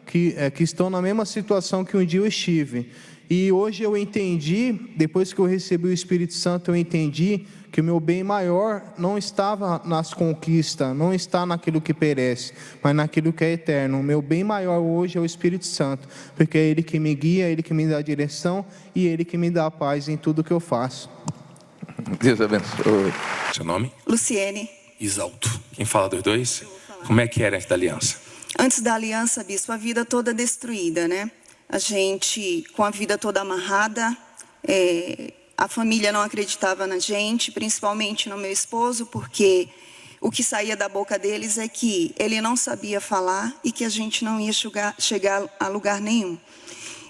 que estão na mesma situação que um dia eu estive. E hoje eu entendi, depois que eu recebi o Espírito Santo, eu entendi que o meu bem maior não estava nas conquistas, não está naquilo que perece, mas naquilo que é eterno. O meu bem maior hoje é o Espírito Santo, porque é Ele que me guia, é Ele que me dá a direção e é Ele que me dá a paz em tudo que eu faço.
Deus abençoe.
Seu nome?
Luciene.
Isalto. Quem fala dos dois? Como é que era antes da aliança?
Antes da aliança, bispo, a vida toda destruída, né? A gente com a vida toda amarrada, a família não acreditava na gente, principalmente no meu esposo, porque o que saía da boca deles é que ele não sabia falar e que a gente não ia chegar a lugar nenhum.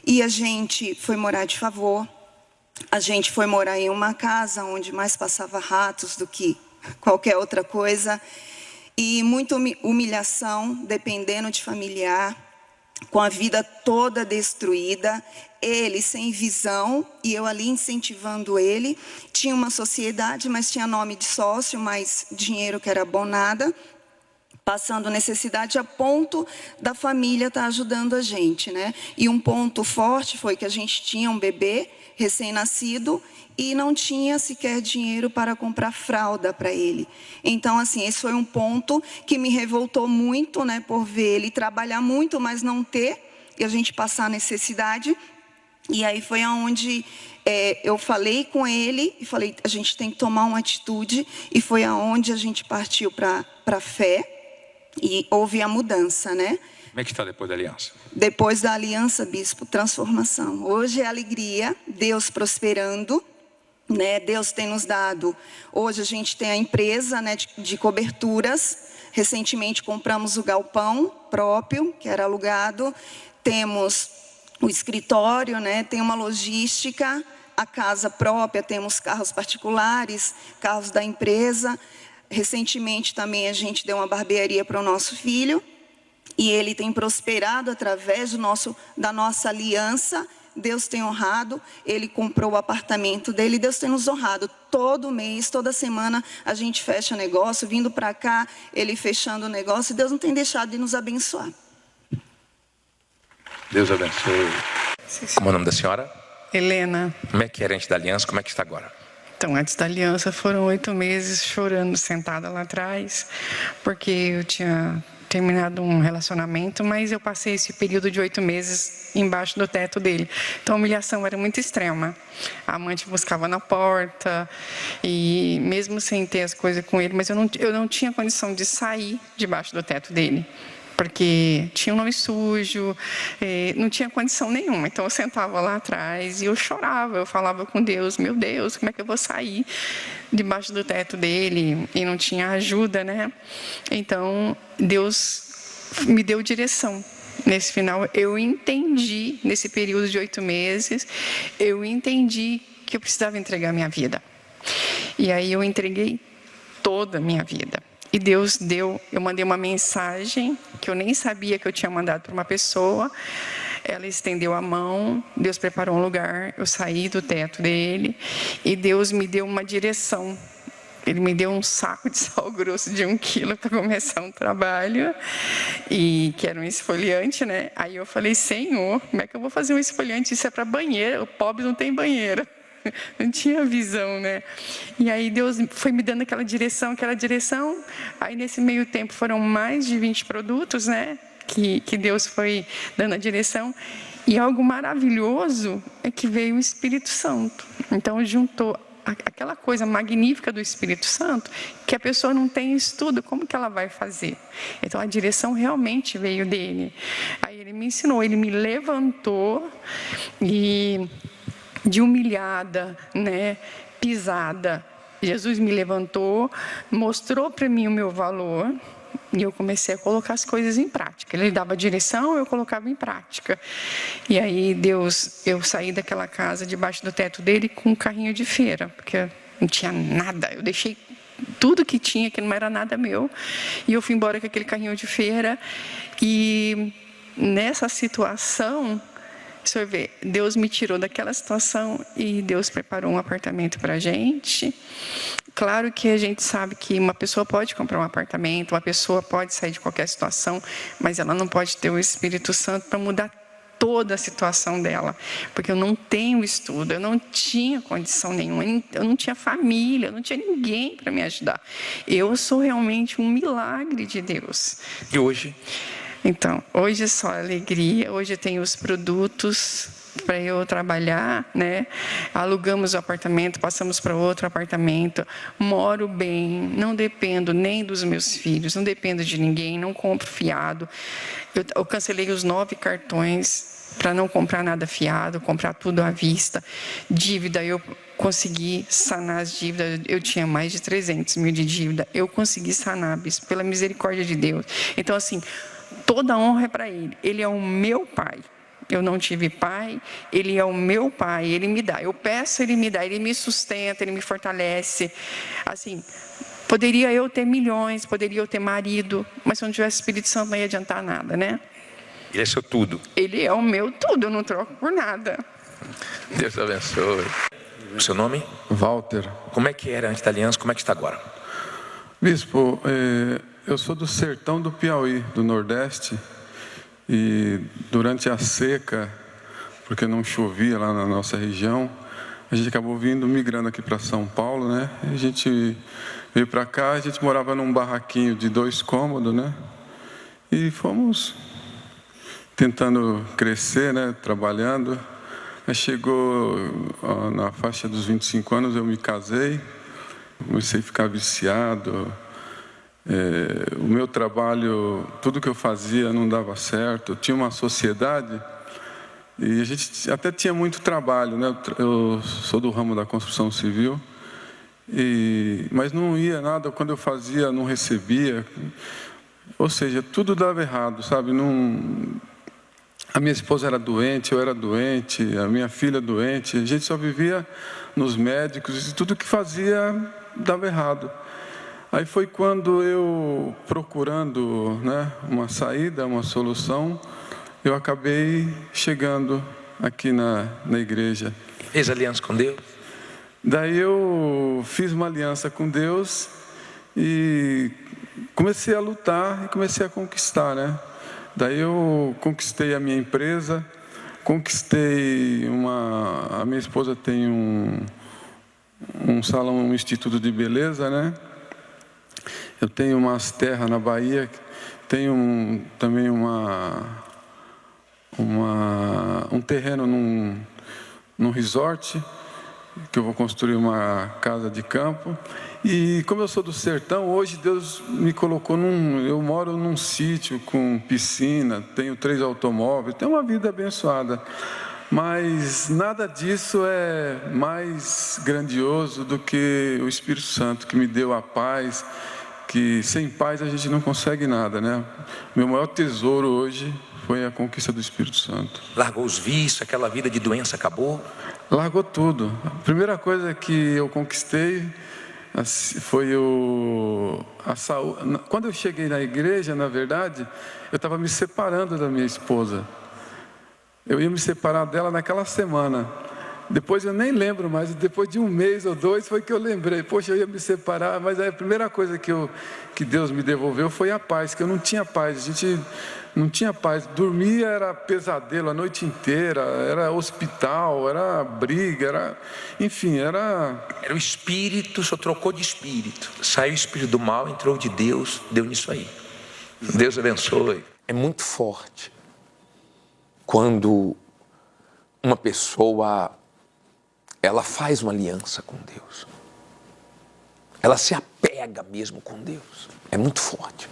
E a gente foi morar de favor. A gente foi morar em uma casa onde mais passava ratos do que qualquer outra coisa. E muita humilhação, dependendo de familiar, com a vida toda destruída. Ele sem visão e eu ali incentivando ele. Tinha uma sociedade, mas tinha nome de sócio, mas dinheiro que era bom nada. Passando necessidade a ponto da família estar ajudando a gente, né? E um ponto forte foi que a gente tinha um bebê recém-nascido e não tinha sequer dinheiro para comprar fralda para ele. Então, assim, esse foi um ponto que me revoltou muito, né, por ver ele trabalhar muito, mas não ter, e a gente passar necessidade. E aí foi aonde eu falei com ele e falei, a gente tem que tomar uma atitude, e foi aonde a gente partiu para a fé e houve a mudança, né?
Como é que está depois da aliança?
Depois da aliança, bispo, transformação. Hoje é alegria, Deus prosperando, né? Deus tem nos dado. Hoje a gente tem a empresa, né, de coberturas. Recentemente compramos o galpão próprio, que era alugado. Temos o escritório, né? Tem uma logística, a casa própria, temos carros particulares, carros da empresa. Recentemente também a gente deu uma barbearia para o nosso filho. E ele tem prosperado através da nossa aliança. Deus tem honrado, ele comprou o apartamento dele, Deus tem nos honrado. Todo mês, toda semana, a gente fecha negócio, vindo para cá, ele fechando o negócio, e Deus não tem deixado de nos abençoar.
Deus abençoe.
Como é o nome da senhora?
Helena.
Como é que era antes da aliança, como é que está agora?
Então, antes da aliança, foram 8 meses chorando, sentada lá atrás, porque eu tinha terminado um relacionamento, mas eu passei esse período de 8 meses embaixo do teto dele. Então a humilhação era muito extrema. A amante buscava na porta, e mesmo sem ter as coisas com ele, mas eu não tinha condição de sair debaixo do teto dele, porque tinha um nome sujo, não tinha condição nenhuma. Então eu sentava lá atrás e eu chorava, eu falava com Deus, meu Deus, como é que eu vou sair debaixo do teto dele? E não tinha ajuda, né? Então Deus me deu direção. Nesse final eu entendi, nesse período de 8 meses, eu entendi que eu precisava entregar minha vida. E aí eu entreguei toda a minha vida. E Deus deu, eu mandei uma mensagem que eu nem sabia que eu tinha mandado para uma pessoa. Ela estendeu a mão, Deus preparou um lugar, eu saí do teto dele e Deus me deu uma direção. Ele me deu um saco de sal grosso de 1 quilo para começar um trabalho, e que era um esfoliante, né? Aí eu falei, Senhor, como é que eu vou fazer um esfoliante? Isso é para banheiro, o pobre não tem banheiro. Não tinha visão, né? E aí Deus foi me dando aquela direção. Aí nesse meio tempo foram mais de 20 produtos, né? Que Deus foi dando a direção. E algo maravilhoso é que veio o Espírito Santo. Então juntou aquela coisa magnífica do Espírito Santo, que a pessoa não tem estudo, como que ela vai fazer? Então a direção realmente veio dele. Aí ele me ensinou, ele me levantou, e de humilhada, né, pisada, Jesus me levantou, mostrou para mim o meu valor, e eu comecei a colocar as coisas em prática. Ele dava direção, eu colocava em prática. E aí eu saí daquela casa debaixo do teto dele com um carrinho de feira, porque não tinha nada. Eu deixei tudo que tinha, que não era nada meu, e eu fui embora com aquele carrinho de feira. E nessa situação, o senhor vê, Deus me tirou daquela situação e Deus preparou um apartamento para a gente. Claro que a gente sabe que uma pessoa pode comprar um apartamento, uma pessoa pode sair de qualquer situação, mas ela não pode ter o Espírito Santo para mudar toda a situação dela, porque eu não tenho estudo, eu não tinha condição nenhuma, eu não tinha família, eu não tinha ninguém para me ajudar. Eu sou realmente um milagre de Deus.
E hoje?
Então, hoje é só alegria, hoje eu tenho os produtos para eu trabalhar, né? Alugamos o apartamento, passamos para outro apartamento, moro bem, não dependo nem dos meus filhos, não dependo de ninguém, não compro fiado. Eu cancelei os 9 cartões para não comprar nada fiado, comprar tudo à vista. Dívida, eu consegui sanar as dívidas, eu tinha mais de 300 mil de dívida, eu consegui sanar, bispo, pela misericórdia de Deus. Então, assim, toda a honra é para Ele, Ele é o meu Pai. Eu não tive pai, Ele é o meu Pai, Ele me dá. Eu peço, Ele me dá, Ele me sustenta, Ele me fortalece. Assim, poderia eu ter milhões, poderia eu ter marido, mas se eu não tivesse Espírito Santo não ia adiantar nada, né?
Ele é seu tudo.
Ele é o meu tudo, eu não troco por nada.
Deus abençoe. O seu nome?
Walter.
Como é que era antes da aliança, como é que está agora?
Bispo, eu sou do sertão do Piauí, do Nordeste. E durante a seca, porque não chovia lá na nossa região, a gente acabou migrando aqui para São Paulo, né? A gente veio para cá, a gente morava num barraquinho de 2 cômodos, né? E fomos tentando crescer, né? Trabalhando. Aí chegou na faixa dos 25 anos, eu me casei, comecei a ficar viciado. O meu trabalho, tudo que eu fazia não dava certo. Eu tinha uma sociedade e a gente até tinha muito trabalho, né? Eu sou do ramo da construção civil, mas não ia nada. Quando eu fazia, não recebia. Ou seja, tudo dava errado, sabe? A minha esposa era doente, eu era doente, a minha filha doente. A gente só vivia nos médicos e tudo que fazia dava errado. Aí foi quando eu, procurando, né, uma saída, uma solução, eu acabei chegando aqui na igreja.
Fez aliança com Deus?
Daí eu fiz uma aliança com Deus e comecei a lutar e comecei a conquistar, né? Daí eu conquistei a minha empresa, conquistei a minha esposa tem um salão, um instituto de beleza, né? Eu tenho umas terras na Bahia, tenho também um terreno num resort, que eu vou construir uma casa de campo. E como eu sou do sertão, hoje Deus me colocou eu moro num sítio com piscina, tenho 3 automóveis, tenho uma vida abençoada. Mas nada disso é mais grandioso do que o Espírito Santo, que me deu a paz, que sem paz a gente não consegue nada, né? Meu maior tesouro hoje foi a conquista do Espírito Santo.
Largou os vícios, aquela vida de doença acabou?
Largou tudo. A primeira coisa que eu conquistei foi a saúde. Quando eu cheguei na igreja, na verdade, eu estava me separando da minha esposa. Eu ia me separar dela naquela semana. Depois eu nem lembro mais, depois de 1 mês ou 2 foi que eu lembrei. Poxa, eu ia me separar, mas a primeira coisa que Deus me devolveu foi a paz, que eu não tinha paz. A gente não tinha paz, dormia era pesadelo a noite inteira, era hospital, era briga, enfim, era
o espírito, só trocou de espírito. Saiu o espírito do mal, entrou de Deus, deu nisso aí. Deus abençoe. É muito forte quando uma pessoa ela faz uma aliança com Deus. Ela se apega mesmo com Deus. É muito forte.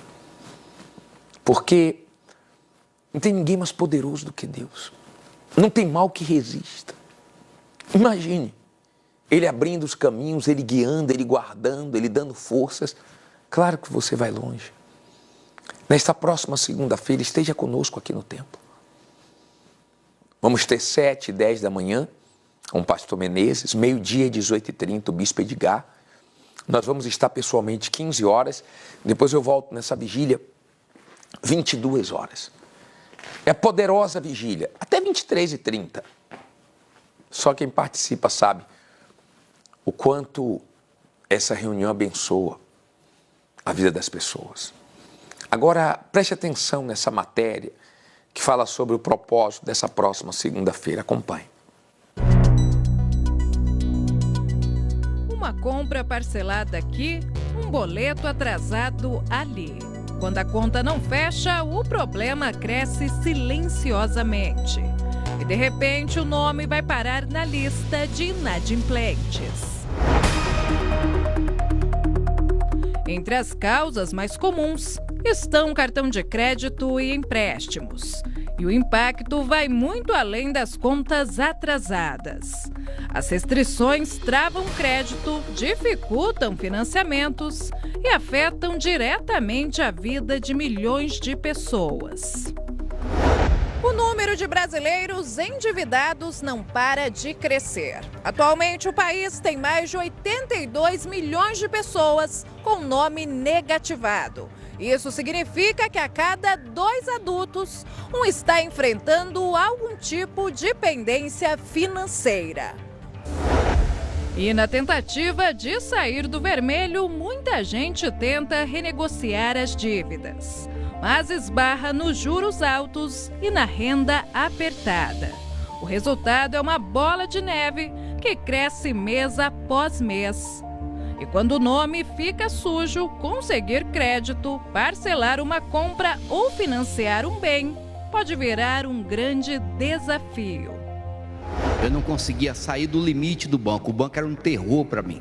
Porque não tem ninguém mais poderoso do que Deus. Não tem mal que resista. Imagine, Ele abrindo os caminhos, Ele guiando, Ele guardando, Ele dando forças. Claro que você vai longe. Nesta próxima segunda-feira, esteja conosco aqui no templo. Vamos ter 7 e 10 da manhã, com o pastor Menezes, 12h e 18h30, o bispo Edgar. Nós vamos estar pessoalmente 15 horas, depois eu volto nessa vigília 22 horas. É poderosa a vigília, até 23h30. Só quem participa sabe o quanto essa reunião abençoa a vida das pessoas. Agora, preste atenção nessa matéria que fala sobre o propósito dessa próxima segunda-feira. Acompanhe.
Uma compra parcelada aqui, um boleto atrasado ali. Quando a conta não fecha, o problema cresce silenciosamente. E de repente o nome vai parar na lista de inadimplentes. Entre as causas mais comuns estão cartão de crédito e empréstimos. E o impacto vai muito além das contas atrasadas. As restrições travam crédito, dificultam financiamentos e afetam diretamente a vida de milhões de pessoas. O número de brasileiros endividados não para de crescer. Atualmente, o país tem mais de 82 milhões de pessoas com nome negativado. Isso significa que a cada 2 adultos, um está enfrentando algum tipo de pendência financeira. E na tentativa de sair do vermelho, muita gente tenta renegociar as dívidas, mas esbarra nos juros altos e na renda apertada. O resultado é uma bola de neve
que cresce mês após mês. E quando o nome fica sujo, conseguir crédito, parcelar uma compra ou financiar um bem pode virar um grande desafio.
Eu não conseguia sair do limite do banco. O banco era um terror para mim.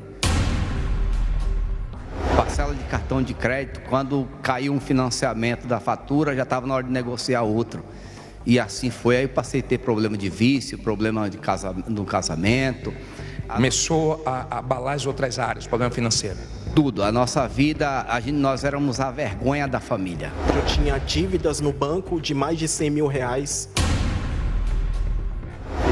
Parcela de cartão de crédito, quando caiu um financiamento da fatura, já estava na hora de negociar outro. E assim foi, aí eu passei a ter problema de vício, problema no casamento.
Começou a abalar as outras áreas, problema financeiro.
Tudo, a nossa vida, nós éramos a vergonha da família.
Eu tinha dívidas no banco de mais de 100 mil reais.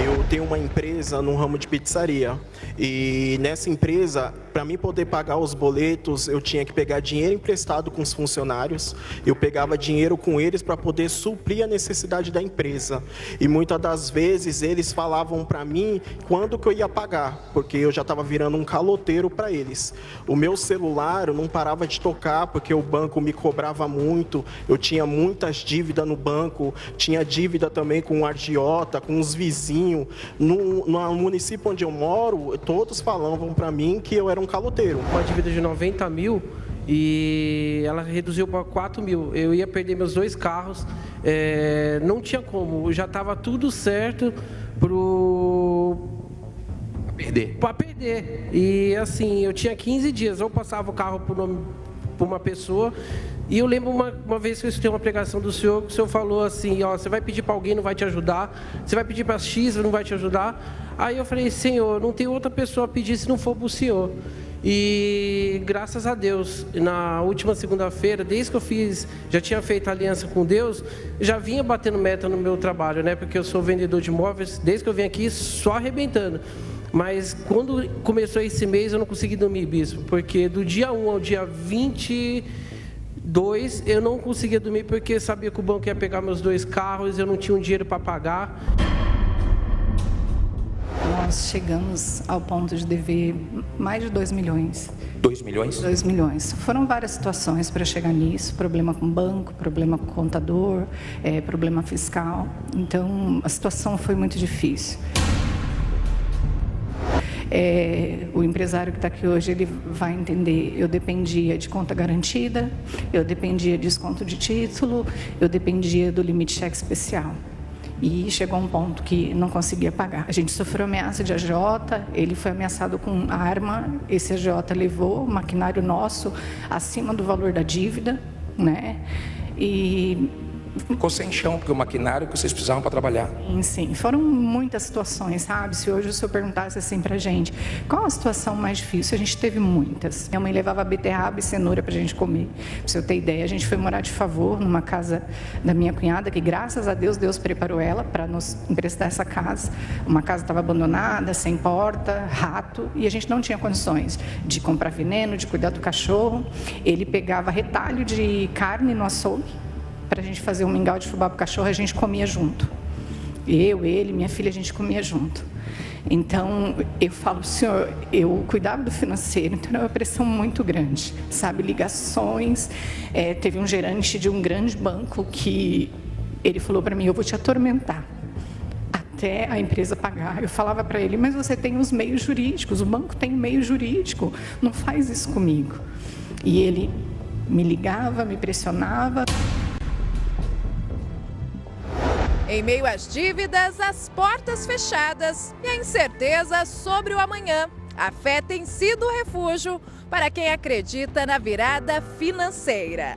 Eu tenho uma empresa no ramo de pizzaria e nessa empresa, para mim poder pagar os boletos, eu tinha que pegar dinheiro emprestado com os funcionários, eu pegava dinheiro com eles para poder suprir a necessidade da empresa. E muitas das vezes eles falavam para mim quando que eu ia pagar, porque eu já estava virando um caloteiro para eles. O meu celular eu não parava de tocar porque o banco me cobrava muito, eu tinha muitas dívidas no banco, tinha dívida também com o agiota, com os vizinhos. No município onde eu moro, todos falavam para mim que eu era um caloteiro.
Uma dívida de 90 mil e ela reduziu para 4 mil. Eu ia perder meus 2 carros, não tinha como, já estava tudo certo para perder. E assim, eu tinha 15 dias, eu passava o carro por uma pessoa. E eu lembro uma vez que eu escutei uma pregação do senhor, que o senhor falou assim, ó, você vai pedir para alguém, não vai te ajudar, você vai pedir para X, não vai te ajudar. Aí eu falei, Senhor, não tem outra pessoa a pedir se não for para o Senhor. E graças a Deus, na última segunda-feira, desde que eu já tinha feito aliança com Deus, já vinha batendo meta no meu trabalho, né? Porque eu sou vendedor de imóveis, desde que eu vim aqui, só arrebentando. Mas quando começou esse mês, eu não consegui dormir, bispo, porque do dia 1 ao dia 22, eu não conseguia dormir porque sabia que o banco ia pegar meus 2 carros, eu não tinha um dinheiro para pagar.
Nós chegamos ao ponto de dever mais de 2 milhões.
2 milhões?
2 milhões. Foram várias situações para chegar nisso, problema com o banco, problema com o contador, problema fiscal. Então, a situação foi muito difícil. O empresário que está aqui hoje, ele vai entender, eu dependia de conta garantida, eu dependia de desconto de título, eu dependia do limite cheque especial. E chegou a um ponto que não conseguia pagar. A gente sofreu ameaça de agiota, ele foi ameaçado com arma, esse agiota levou o maquinário nosso acima do valor da dívida, né? E
ficou sem chão, porque o maquinário que vocês precisavam para trabalhar.
Sim, foram muitas situações, sabe? Se hoje o senhor perguntasse assim pra gente, qual a situação mais difícil? A gente teve muitas. Minha mãe levava beterraba e cenoura pra gente comer. Pra você ter ideia, a gente foi morar de favor numa casa da minha cunhada, que graças a Deus, Deus preparou ela para nos emprestar essa casa. Uma casa estava abandonada, sem porta, rato, e a gente não tinha condições de comprar veneno, de cuidar do cachorro. Ele pegava retalho de carne no açougue, para a gente fazer um mingau de fubá para o cachorro, a gente comia junto. Eu, ele, minha filha, a gente comia junto. Então, eu falo, senhor, eu cuidava do financeiro, então era uma pressão muito grande, sabe? Ligações, teve um gerente de um grande banco que ele falou para mim, eu vou te atormentar até a empresa pagar. Eu falava para ele, mas você tem os meios jurídicos, o banco tem meio jurídico, não faz isso comigo. E ele me ligava, me pressionava.
Em meio às dívidas, as portas fechadas e a incerteza sobre o amanhã, a fé tem sido o refúgio para quem acredita na virada financeira.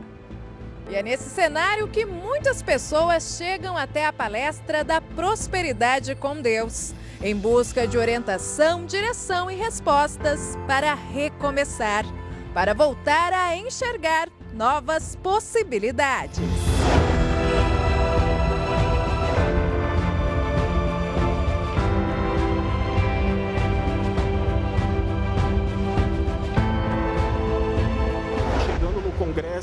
E é nesse cenário que muitas pessoas chegam até a palestra da Prosperidade com Deus, em busca de orientação, direção e respostas para recomeçar, para voltar a enxergar novas possibilidades.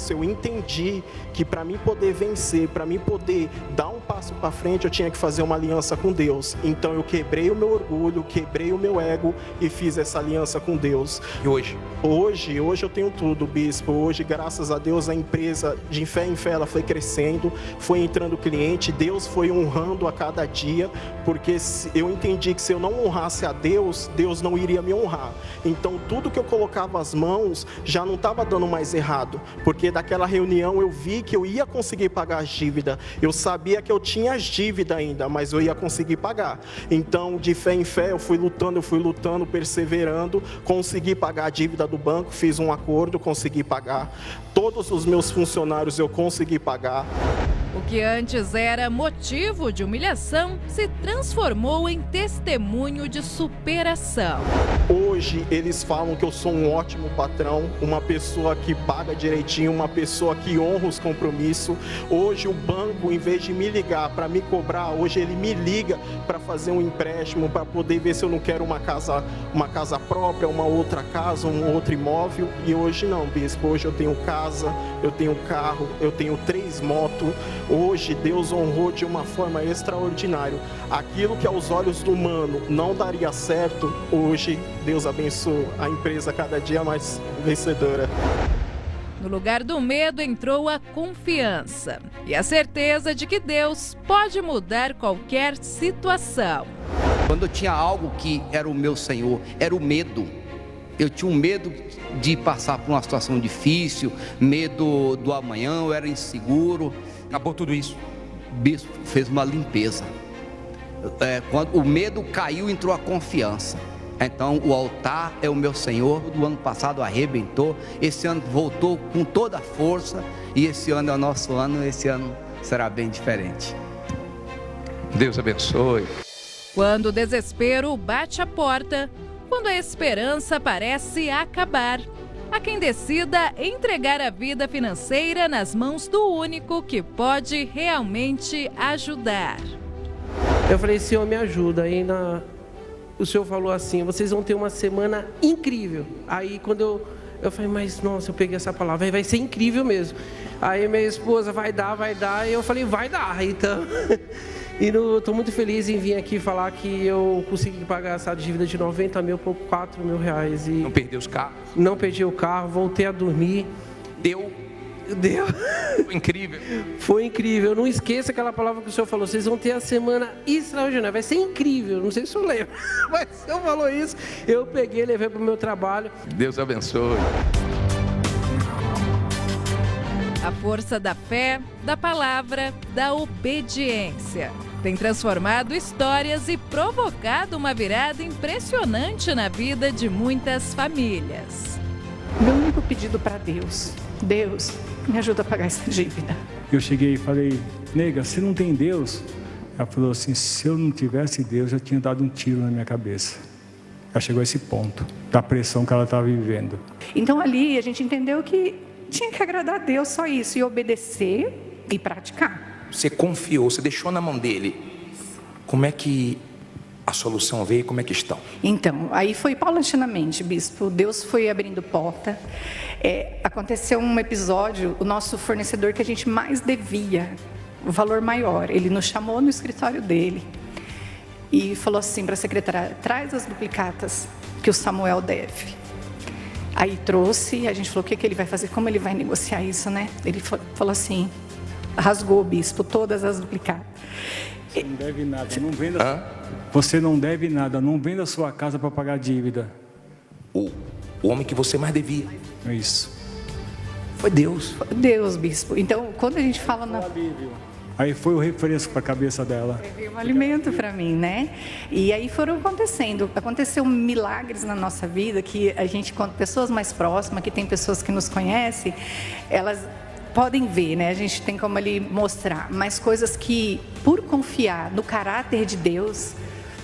processo eu entendi que para mim poder vencer, para mim poder dar um passo para frente, eu tinha que fazer uma aliança com Deus. Então eu quebrei o meu orgulho, quebrei o meu ego e fiz essa aliança com Deus.
E hoje?
Hoje eu tenho tudo, bispo. Hoje, graças a Deus, a empresa de fé em fé ela foi crescendo, foi entrando cliente, Deus foi honrando a cada dia, porque eu entendi que se eu não honrasse a Deus, Deus não iria me honrar. Então tudo que eu colocava as mãos já não estava dando mais errado, porque daquela reunião eu vi que eu ia conseguir pagar as dívidas. Eu sabia que eu tinha as dívidas ainda, mas eu ia conseguir pagar. Então, de fé em fé, eu fui lutando, perseverando, consegui pagar a dívida do banco, fiz um acordo, consegui pagar. Todos os meus funcionários eu consegui pagar.
O que antes era motivo de humilhação se transformou em testemunho de superação.
Hoje eles falam que eu sou um ótimo patrão, uma pessoa que paga direitinho, uma pessoa que honra os compromissos. Hoje o banco, em vez de me ligar para me cobrar, hoje ele me liga para fazer um empréstimo, para poder ver se eu não quero uma casa própria, uma outra casa, um outro imóvel. E hoje não, bispo. Hoje eu tenho casa, eu tenho carro, eu tenho 3 motos. Hoje Deus honrou de uma forma extraordinária. Aquilo que aos olhos do humano não daria certo, hoje Deus abençoa a empresa cada dia mais vencedora.
No lugar do medo entrou a confiança e a certeza de que Deus pode mudar qualquer situação.
Quando eu tinha algo que era o meu Senhor, era o medo. Eu tinha um medo de passar por uma situação difícil, medo do amanhã, eu era inseguro.
Acabou tudo isso?
O bispo fez uma limpeza. Quando o medo caiu, entrou a confiança. Então o altar é o meu Senhor. Do ano passado arrebentou, esse ano voltou com toda a força, e esse ano é o nosso ano, esse ano será bem diferente.
Deus abençoe.
Quando o desespero bate a porta, quando a esperança parece acabar, há quem decida entregar a vida financeira nas mãos do único que pode realmente ajudar.
Eu falei, Senhor, me ajuda. Aí o Senhor falou assim, vocês vão ter uma semana incrível. Aí quando eu falei, mas nossa, eu peguei essa palavra, aí vai ser incrível mesmo. Aí minha esposa, vai dar, e eu falei, vai dar, então... E estou muito feliz em vir aqui falar que eu consegui pagar essa dívida de 90 mil por 4 mil reais. E
não perdeu os carros?
Não perdi o carro, voltei a dormir.
Deu? Foi incrível.
Foi incrível. Não esqueça aquela palavra que o Senhor falou. Vocês vão ter a semana extraordinária. Vai ser incrível. Não sei se o senhor lembra, mas o Senhor falou isso. Eu peguei, levei para o meu trabalho.
Deus abençoe.
A força da fé, da palavra, da obediência tem transformado histórias e provocado uma virada impressionante na vida de muitas famílias.
Meu único pedido para Deus, Deus, me ajuda a pagar essa dívida.
Eu cheguei e falei, nega, se não tem Deus? Ela falou assim, se eu não tivesse Deus, eu tinha dado um tiro na minha cabeça. Ela chegou a esse ponto, da pressão que ela estava vivendo.
Então ali a gente entendeu que tinha que agradar a Deus, só isso, e obedecer e praticar.
Você confiou, você deixou na mão dele. Como é que a solução veio e como é que estão?
Então, aí foi paulatinamente, bispo. Deus foi abrindo porta. Aconteceu um episódio, o nosso fornecedor que a gente mais devia, o valor maior, ele nos chamou no escritório dele e falou assim para a secretária, traz as duplicatas que o Samuel deve. Aí trouxe, a gente falou, o que ele vai fazer, como ele vai negociar isso, né? Ele falou assim, rasgou o bispo, todas as duplicadas.
Você não deve nada, não venda. Você não deve nada, não venda a sua casa para pagar a dívida.
O homem que você mais devia.
É isso.
Foi Deus.
Foi Deus, bispo. Então, quando a gente fala na...
Aí foi o refresco para a cabeça dela.
Veio um alimento para mim, né? E aí foram aconteceu milagres na nossa vida que a gente, quando pessoas mais próximas, que tem pessoas que nos conhecem, elas podem ver, né? A gente tem como ali mostrar, mas coisas que, por confiar no caráter de Deus,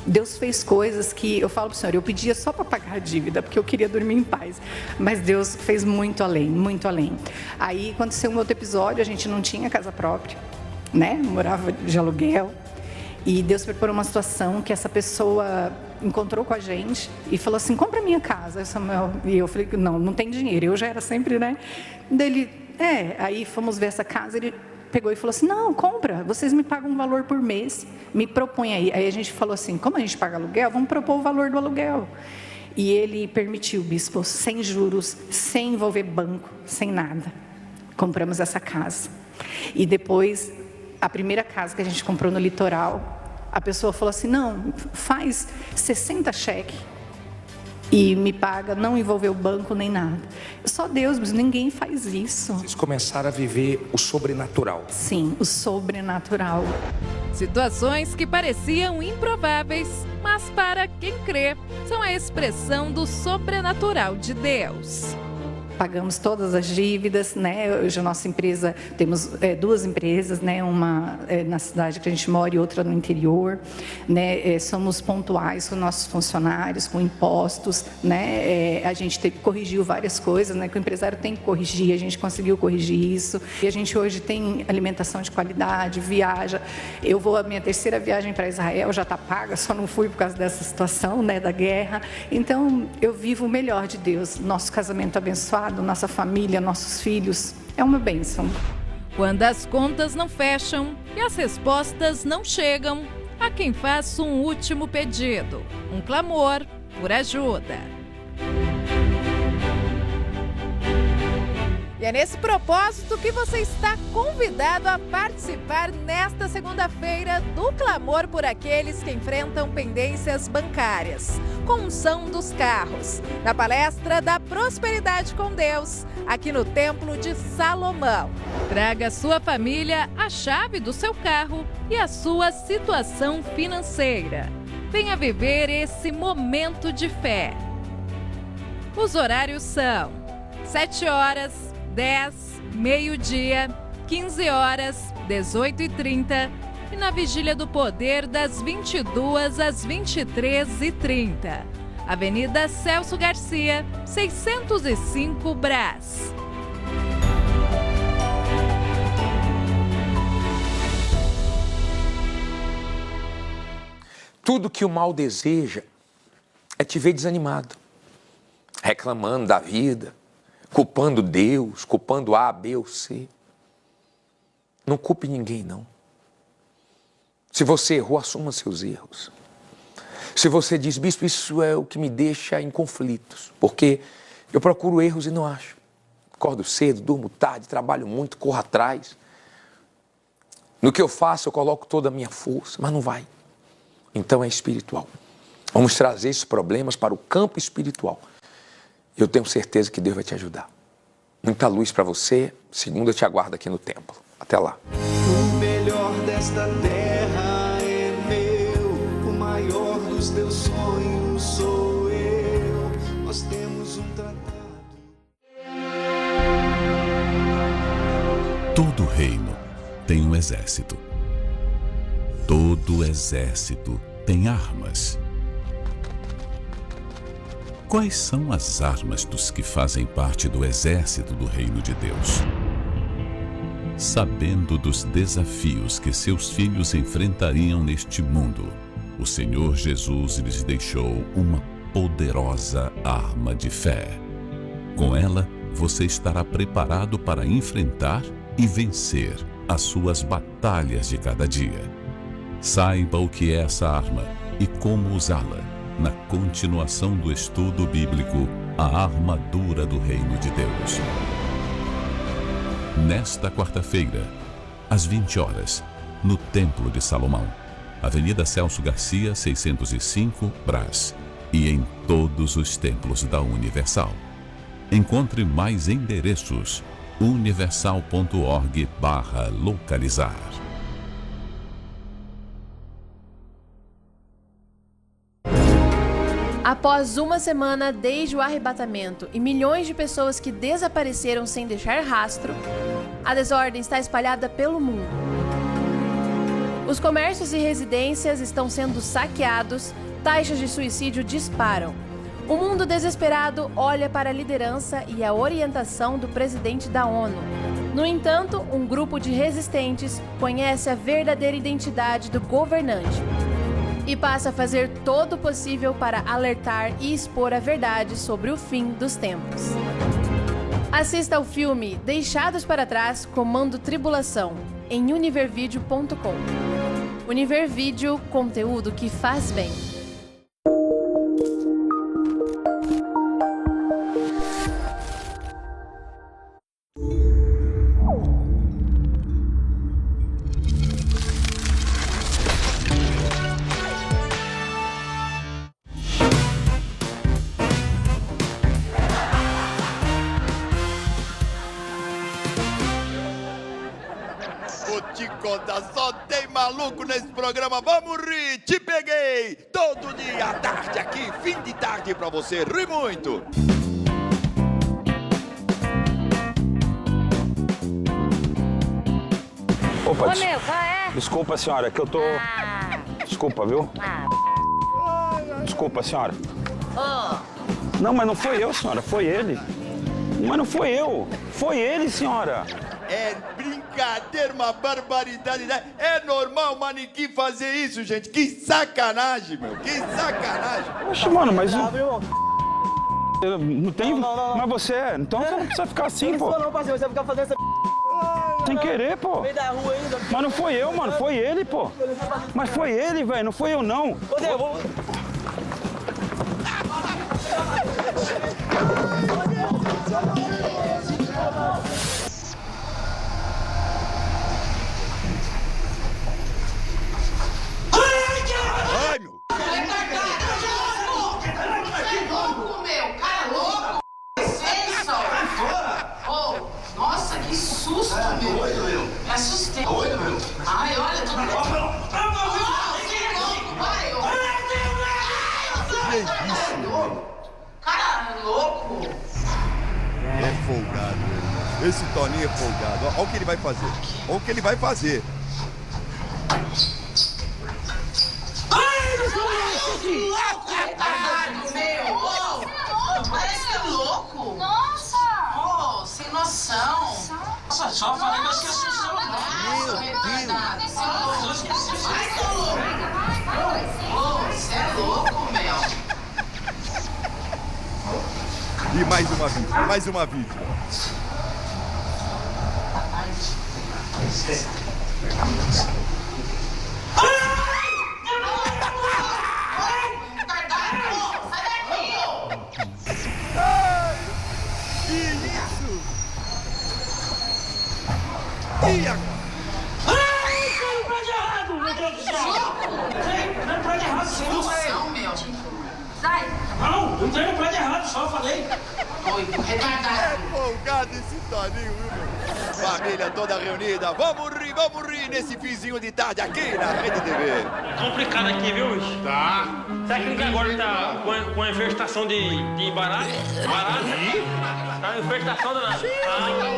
Deus fez coisas que, eu falo para o Senhor, eu pedia só para pagar a dívida, porque eu queria dormir em paz, mas Deus fez muito além, muito além. Aí aconteceu um outro episódio, a gente não tinha casa própria, né? Morava de aluguel, e Deus preparou uma situação que essa pessoa encontrou com a gente e falou assim, compra minha casa, Samuel. E eu falei, não tem dinheiro, eu já era sempre, né? Dele, Aí fomos ver essa casa, ele pegou e falou assim, não, compra, vocês me pagam um valor por mês, me propõe aí. Aí a gente falou assim, como a gente paga aluguel, vamos propor o valor do aluguel. E ele permitiu, bispo, sem juros, sem envolver banco, sem nada. Compramos essa casa. E depois, a primeira casa que a gente comprou no litoral, a pessoa falou assim, não, faz 60 cheques e me paga, não envolveu banco nem nada. Só Deus, mas ninguém faz isso.
Vocês começaram a viver o sobrenatural.
Sim, o sobrenatural.
Situações que pareciam improváveis, mas para quem crê, são a expressão do sobrenatural de Deus.
Pagamos todas as dívidas, né? Hoje a nossa empresa, temos 2 empresas, né? Uma na cidade que a gente mora e outra no interior, né? Somos pontuais com nossos funcionários, com impostos, né? A gente corrigiu várias coisas, né? Que o empresário tem que corrigir, a gente conseguiu corrigir isso. E a gente hoje tem alimentação de qualidade, viaja. Eu vou, a minha 3ª viagem para Israel já está paga, só não fui por causa dessa situação, né? Da guerra. Então, eu vivo o melhor de Deus. Nosso casamento abençoado, nossa família, nossos filhos, é uma bênção.
Quando as contas não fecham e as respostas não chegam, há quem faça um último pedido, um clamor por ajuda. E é nesse propósito que você está convidado a participar nesta segunda-feira do Clamor por aqueles que enfrentam pendências bancárias, com unção dos carros, na palestra da Prosperidade com Deus, aqui no Templo de Salomão. Traga à sua família a chave do seu carro e a sua situação financeira. Venha viver esse momento de fé. Os horários são 7 horas, 10, meio-dia, 15 horas, 18h30 e na Vigília do Poder das 22 às 23h30. Avenida Celso Garcia, 605 Brás.
Tudo que o mal deseja é te ver desanimado, reclamando da vida, culpando Deus, culpando A, B ou C. Não culpe ninguém, não. Se você errou, assuma seus erros. Se você diz, bispo, isso é o que me deixa em conflitos, porque eu procuro erros e não acho. Acordo cedo, durmo tarde, trabalho muito, corro atrás. No que eu faço, eu coloco toda a minha força, mas não vai. Então é espiritual. Vamos trazer esses problemas para o campo espiritual. Eu tenho certeza que Deus vai te ajudar. Muita luz para você. Segunda eu te aguardo aqui no templo. Até lá.
O melhor desta terra é meu. O maior dos teus sonhos sou eu. Nós temos um tratado.
Todo reino tem um exército. Todo exército tem armas. Quais são as armas dos que fazem parte do exército do Reino de Deus? Sabendo dos desafios que seus filhos enfrentariam neste mundo, o Senhor Jesus lhes deixou uma poderosa arma de fé. Com ela, você estará preparado para enfrentar e vencer as suas batalhas de cada dia. Saiba o que é essa arma e como usá-la na continuação do estudo bíblico A Armadura do Reino de Deus. Nesta quarta-feira, às 20 horas, no Templo de Salomão, Avenida Celso Garcia, 605, Brás, e em todos os templos da Universal. Encontre mais endereços: universal.org/localizar.
Após uma semana desde o arrebatamento e milhões de pessoas que desapareceram sem deixar rastro, a desordem está espalhada pelo mundo. Os comércios e residências estão sendo saqueados, taxas de suicídio disparam. O mundo desesperado olha para a liderança e a orientação do presidente da ONU. No entanto, um grupo de resistentes conhece a verdadeira identidade do governante e passa a fazer todo o possível para alertar e expor a verdade sobre o fim dos tempos. Assista ao filme Deixados para Trás, Comando Tribulação, em univervideo.com. Univervideo, conteúdo que faz bem.
Vou te contar, só tem maluco nesse programa. Vamos rir, te peguei! Todo dia à tarde aqui, fim de tarde pra você rir muito.
Opa,
Ô, meu, qual é?
desculpa, senhora, que eu tô... Desculpa, viu? Desculpa, senhora. Não, mas não foi eu, senhora, foi ele. Mas não foi eu, foi ele, senhora.
É brincadeira, uma barbaridade, né? É normal o manequim fazer isso, gente. Que sacanagem, meu. Que sacanagem.
Oxe, mano, mas... Eu não tem... Mas você é... Então você não precisa ficar assim, pô.
Não, parceiro, você vai ficar fazendo essa...
Sem querer, pô.
No meio da rua ainda.
Mas não foi eu, mano. Foi ele, pô. Mas foi ele, velho. Não foi eu, não.
Ô, Zé, vou...
Ai, meu.
Nossa, que susto, meu. Me assustei. Doido, meu. Ai, olha, tô... Cara, louco.
É folgado, meu. Esse Toninho é folgado. Olha o que ele vai fazer. Olha o que ele vai fazer.
Louco, retardado, meu. Parece que é louco. Nossa. Oh, sem noção. Nossa, só falei que eu esqueci o celular. Meu retardado. Eu esqueci o celular. Você é louco, meu.
E mais uma vítima, mais uma vítima. Que isso? E agora?
Ai, caiu no prédio errado, meu Deus do céu. Caiu no prédio errado, sem noção,
meu. Sai.
Não, eu entrei no prédio errado, só falei.
Doido, retardado.
É folgado esse Toninho, viu, meu? Família toda reunida, vamos rir nesse finzinho de tarde aqui na Rede TV.
Complicado aqui, viu, bicho?
Tá.
Sabe que agora tá com a infestação de barata? Barata? Tá a infestação da...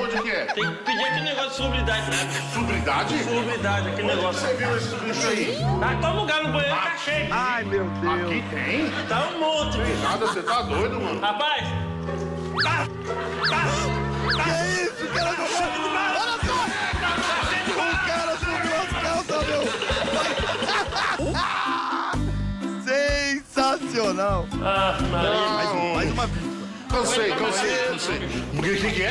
Onde que é?
Tem que pedir aquele negócio de sublimidade, né?
Sublimidade?
Sublimidade, aquele negócio.
Você viu esse bicho aí?
Tá em todo lugar no banheiro, tá cheio.
Ai, meu Deus.
Aqui tem? Tá um monte, bicho.
Nada, você tá doido, mano.
Rapaz!
Que é isso? O cara não pode de barata! Olha só! O cara subiu as calças, meu! Sensacional!
Ah, Maria.
Mais uma vítima.
Cansei.
O que é?